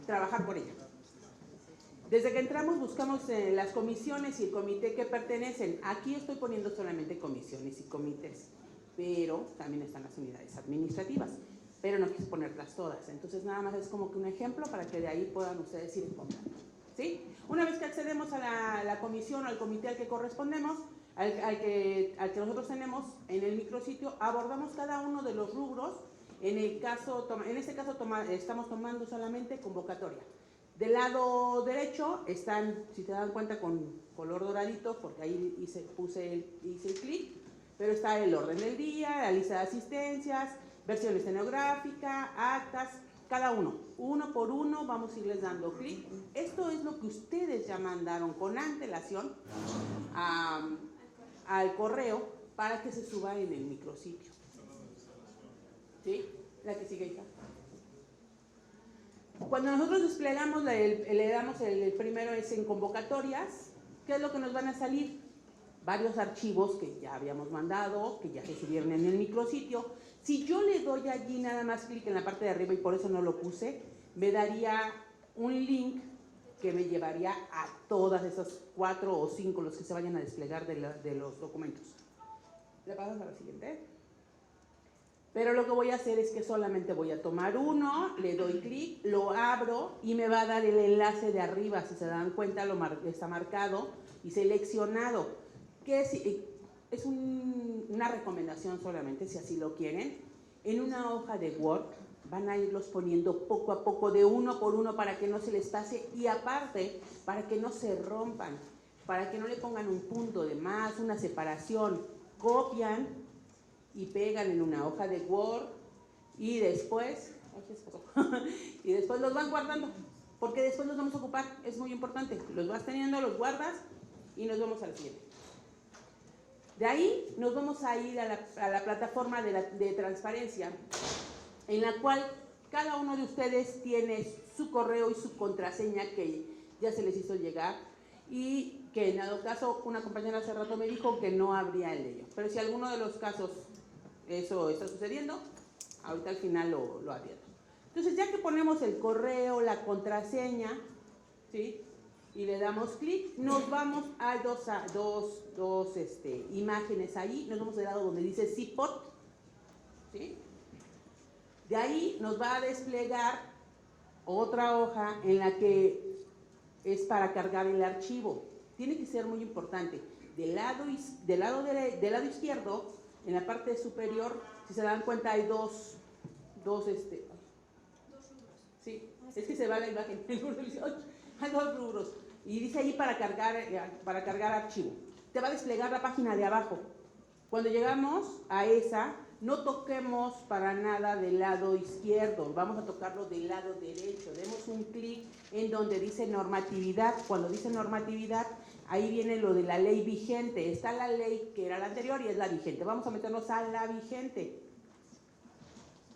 trabajar por ella. Desde que entramos buscamos las comisiones y el comité que pertenecen. Aquí estoy poniendo solamente comisiones y comités, pero también están las unidades administrativas. Pero no quise ponerlas todas, entonces nada más es como que un ejemplo para que de ahí puedan ustedes ir encontrando, ¿sí? Una vez que accedemos a la comisión o al comité al que correspondemos, al que nosotros tenemos en el micrositio, abordamos cada uno de los rubros. En este caso estamos tomando solamente convocatoria. Del lado derecho están, si te dan cuenta, con color doradito, porque ahí hice el clic, pero está el orden del día, la lista de asistencias, versión escenográfica, actas, cada uno por uno vamos a irles dando clic. Esto es lo que ustedes ya mandaron con antelación al correo para que se suba en el micrositio. ¿Sí? La que sigue, hija. Cuando nosotros desplegamos, le damos el primero es en convocatorias. ¿Qué es lo que nos van a salir? Varios archivos que ya habíamos mandado, que ya se subieron en el micrositio. Si yo le doy allí nada más clic en la parte de arriba y por eso no lo puse, me daría un link que me llevaría a todas esas 4 o 5 los que se vayan a desplegar de los documentos. ¿Le pasas a la siguiente? Pero lo que voy a hacer es que solamente voy a tomar uno, le doy clic, lo abro y me va a dar el enlace de arriba. Si se dan cuenta, está marcado y seleccionado. Que es una recomendación solamente, si así lo quieren. En una hoja de Word van a irlos poniendo poco a poco, de uno por uno, para que no se les pase y aparte, para que no se rompan, para que no le pongan un punto de más, una separación. Copian y pegan en una hoja de Word y después los van guardando, porque después los vamos a ocupar, es muy importante. Los vas teniendo, los guardas y nos vamos al siguiente. De ahí nos vamos a ir a la plataforma de transparencia, en la cual cada uno de ustedes tiene su correo y su contraseña que ya se les hizo llegar y que en dado caso una compañera hace rato me dijo que no habría el de ello. Pero si alguno de los casos eso está sucediendo, ahorita al final lo advierto. Entonces ya que ponemos el correo, la contraseña, ¿sí?, y le damos clic, nos vamos a dos imágenes ahí, nos vamos del lado donde dice CIPOT, ¿sí? De ahí nos va a desplegar otra hoja en la que es para cargar el archivo. Tiene que ser muy importante. del lado izquierdo, en la parte superior, si se dan cuenta, hay dos sí, es que se va la imagen, hay dos rubros, y dice ahí para cargar archivo. Te va a desplegar la página de abajo. Cuando llegamos a esa, no toquemos para nada del lado izquierdo, vamos a tocarlo del lado derecho. Demos un clic en donde dice normatividad. Cuando dice normatividad, ahí viene lo de la ley vigente. Está la ley que era la anterior y es la vigente. Vamos a meternos a la vigente.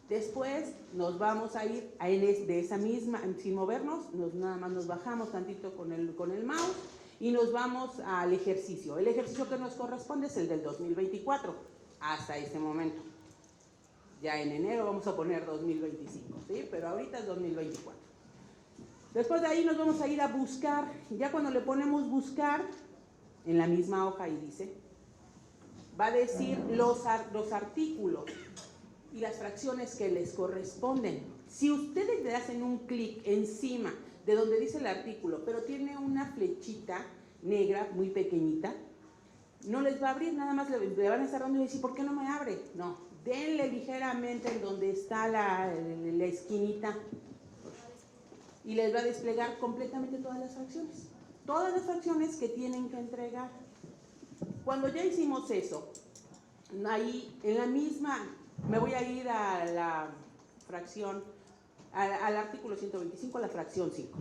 Después nos vamos a ir de esa misma, sin movernos, nada más nos bajamos tantito con el mouse y nos vamos al ejercicio. El ejercicio que nos corresponde es el del 2024, hasta este momento. Ya en enero vamos a poner 2025, ¿sí? Pero ahorita es 2024. Después de ahí nos vamos a ir a buscar. Ya cuando le ponemos buscar, en la misma hoja ahí dice, va a decir los artículos y las fracciones que les corresponden. Si ustedes le hacen un clic encima de donde dice el artículo, pero tiene una flechita negra muy pequeñita, no les va a abrir, nada más le van a estar dando y decir, ¿por qué no me abre? No, denle ligeramente en donde está la esquinita y les va a desplegar completamente todas las fracciones que tienen que entregar. Cuando ya hicimos eso, ahí en la misma, me voy a ir a la fracción, al artículo 125, a la fracción 5.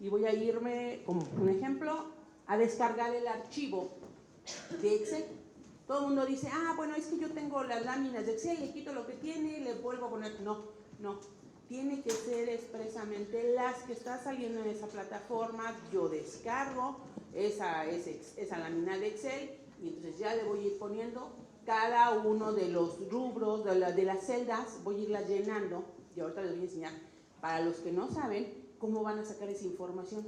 Y voy a irme, como un ejemplo, a descargar el archivo de Excel. Todo el mundo dice, bueno, es que yo tengo las láminas de Excel, le quito lo que tiene y le vuelvo a poner. No. Tiene que ser expresamente las que está saliendo en esa plataforma. Yo descargo esa lámina de Excel y entonces ya le voy a ir poniendo cada uno de los rubros, de las celdas, voy a irlas llenando. Y ahorita les voy a enseñar, para los que no saben, cómo van a sacar esa información.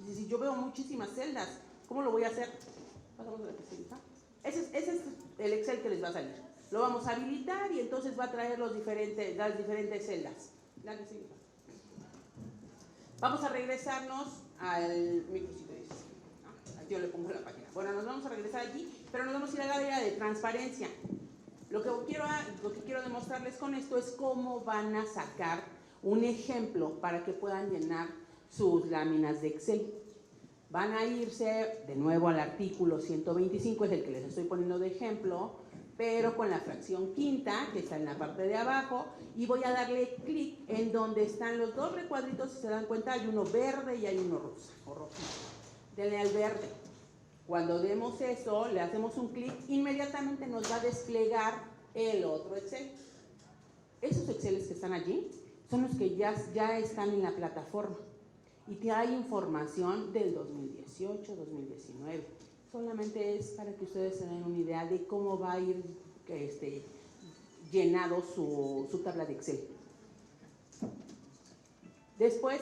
Y si yo veo muchísimas celdas, ¿cómo lo voy a hacer? Pasamos a la pestañita. Ese es el Excel que les va a salir. Lo vamos a habilitar y entonces va a traer las diferentes celdas. Vamos a regresarnos al micrositio. Aquí yo le pongo la página. Bueno, nos vamos a regresar aquí, pero nos vamos a ir al área de transparencia. Lo que quiero demostrarles con esto es cómo van a sacar un ejemplo para que puedan llenar sus láminas de Excel. Van a irse de nuevo al artículo 125, es el que les estoy poniendo de ejemplo, pero con la fracción quinta, que está en la parte de abajo, y voy a darle clic en donde están los dos recuadritos. Si se dan cuenta, hay uno verde y hay uno rosa o rojito. Denle al verde. Cuando demos eso, le hacemos un clic, inmediatamente nos va a desplegar el otro Excel. Esos Exceles que están allí son los que ya están en la plataforma y te hay información del 2018, 2019. Solamente es para que ustedes tengan una idea de cómo va a ir llenado su tabla de Excel. Después,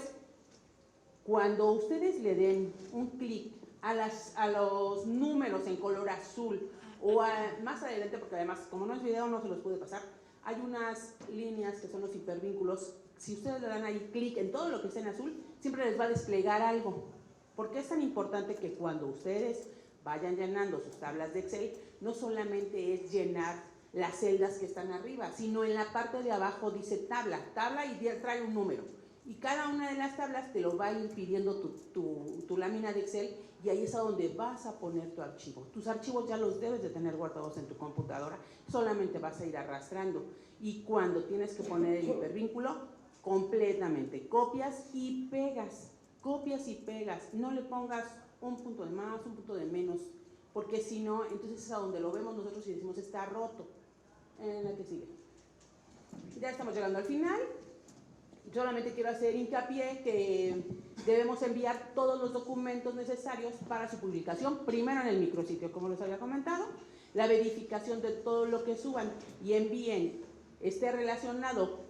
cuando ustedes le den un clic a los números en color azul o más adelante, porque además como no es video no se los pude pasar, hay unas líneas que son los hipervínculos. Si ustedes le dan ahí clic en todo lo que está en azul, siempre les va a desplegar algo. ¿Por qué es tan importante que cuando ustedes vayan llenando sus tablas de Excel, no solamente es llenar las celdas que están arriba, sino en la parte de abajo dice tabla y trae un número? Y cada una de las tablas te lo va a ir pidiendo tu lámina de Excel, y ahí es a donde vas a poner tu archivo. Tus archivos ya los debes de tener guardados en tu computadora, solamente vas a ir arrastrando. Y cuando tienes que poner el hipervínculo, completamente copias y pegas. No le pongas un punto de más, un punto de menos, porque si no, entonces es a donde lo vemos nosotros y decimos está roto. En la que sigue. Ya estamos llegando al final. Solamente quiero hacer hincapié que debemos enviar todos los documentos necesarios para su publicación, primero en el micrositio, como les había comentado, la verificación de todo lo que suban y envíen esté relacionado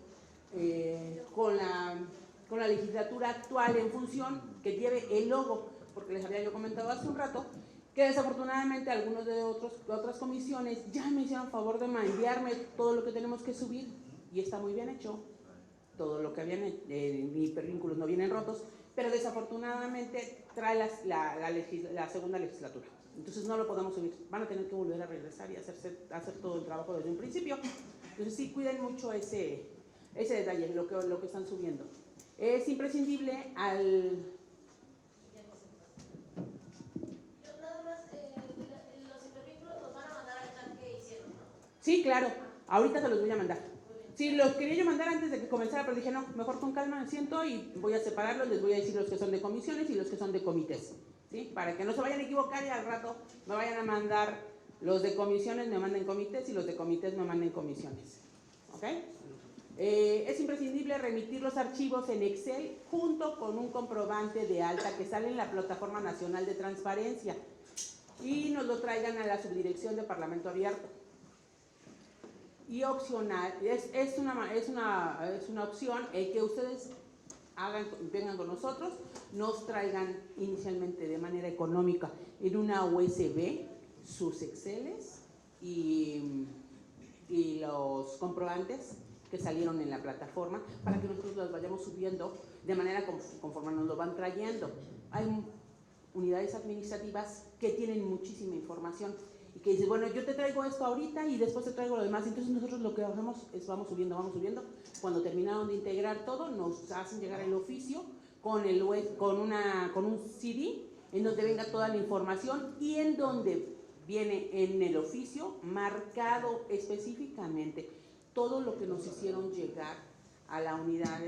con la legislatura actual en función, que lleve el logo, porque les había yo comentado hace un rato que desafortunadamente algunos de otras comisiones ya me hicieron favor de enviarme todo lo que tenemos que subir y está muy bien hecho. Todo lo que habían hipervínculos no vienen rotos, pero desafortunadamente trae la segunda legislatura. Entonces no lo podemos subir, van a tener que volver a regresar y hacer todo el trabajo desde un principio. Entonces sí, cuiden mucho ese detalle, lo que están subiendo. Es imprescindible al... Sí, claro, ahorita se los voy a mandar. Sí, los quería yo mandar antes de que comenzara, pero dije, no, mejor con calma me siento y voy a separarlos, les voy a decir los que son de comisiones y los que son de comités, ¿sí? Para que no se vayan a equivocar y al rato me vayan a mandar los de comisiones, me manden comités y los de comités me manden comisiones, ¿ok? Es imprescindible remitir los archivos en Excel junto con un comprobante de alta que sale en la Plataforma Nacional de Transparencia y nos lo traigan a la Subdirección de Parlamento Abierto. Y opcional, es una opción el que ustedes vengan con nosotros, nos traigan inicialmente de manera económica en una USB sus Exceles y los comprobantes que salieron en la plataforma para que nosotros los vayamos subiendo de manera conforme nos lo van trayendo. Hay unidades administrativas que tienen muchísima información y que dicen, bueno, yo te traigo esto ahorita y después te traigo lo demás. Entonces nosotros lo que hacemos es vamos subiendo. Cuando terminaron de integrar todo, nos hacen llegar el oficio con un CD en donde venga toda la información y en donde viene en el oficio marcado específicamente todo lo que nos hicieron llegar a la unidad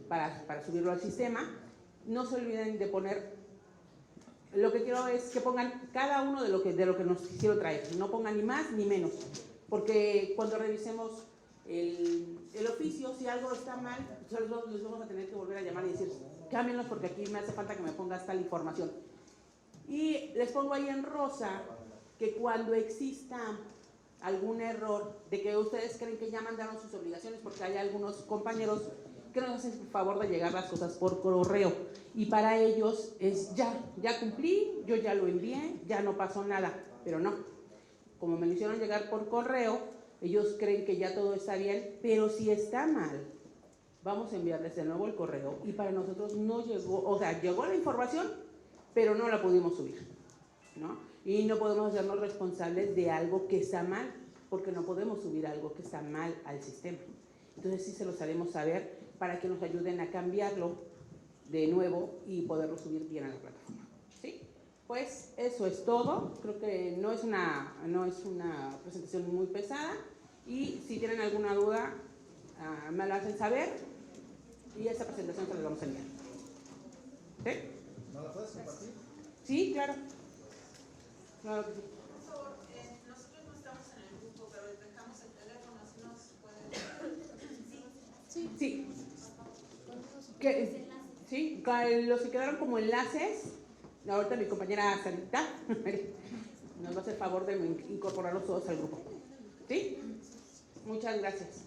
para subirlo al sistema. No se olviden de poner, lo que quiero es que pongan cada uno de lo que nos hicieron traer, no pongan ni más ni menos, porque cuando revisemos el oficio, si algo está mal, les vamos a tener que volver a llamar y decir, cámbienlos porque aquí me hace falta que me pongas tal información. Y les pongo ahí en rosa que cuando exista algún error de que ustedes creen que ya mandaron sus obligaciones, porque hay algunos compañeros que nos hacen el favor de llegar las cosas por correo y para ellos es ya cumplí, yo ya lo envié, ya no pasó nada, pero no, como me lo hicieron llegar por correo, ellos creen que ya todo está bien, pero si está mal, vamos a enviarles de nuevo el correo y para nosotros no llegó, o sea, llegó la información, pero no la pudimos subir, ¿no? Y no podemos hacernos responsables de algo que está mal, porque no podemos subir algo que está mal al sistema. Entonces sí se los haremos saber para que nos ayuden a cambiarlo de nuevo y poderlo subir bien a la plataforma. ¿Sí? Pues eso es todo. Creo que no es una presentación muy pesada y si tienen alguna duda me la hacen saber y esa presentación se la vamos a enviar. ¿Sí? ¿No la puedes compartir? Sí, claro. Claro que sí. Por favor, nosotros no estamos en el grupo, pero les dejamos el teléfono, si nos pueden... Sí. Sí, los que quedaron como enlaces, ahorita mi compañera Sarita nos va a hacer favor de incorporarlos todos al grupo. ¿Sí? Muchas gracias.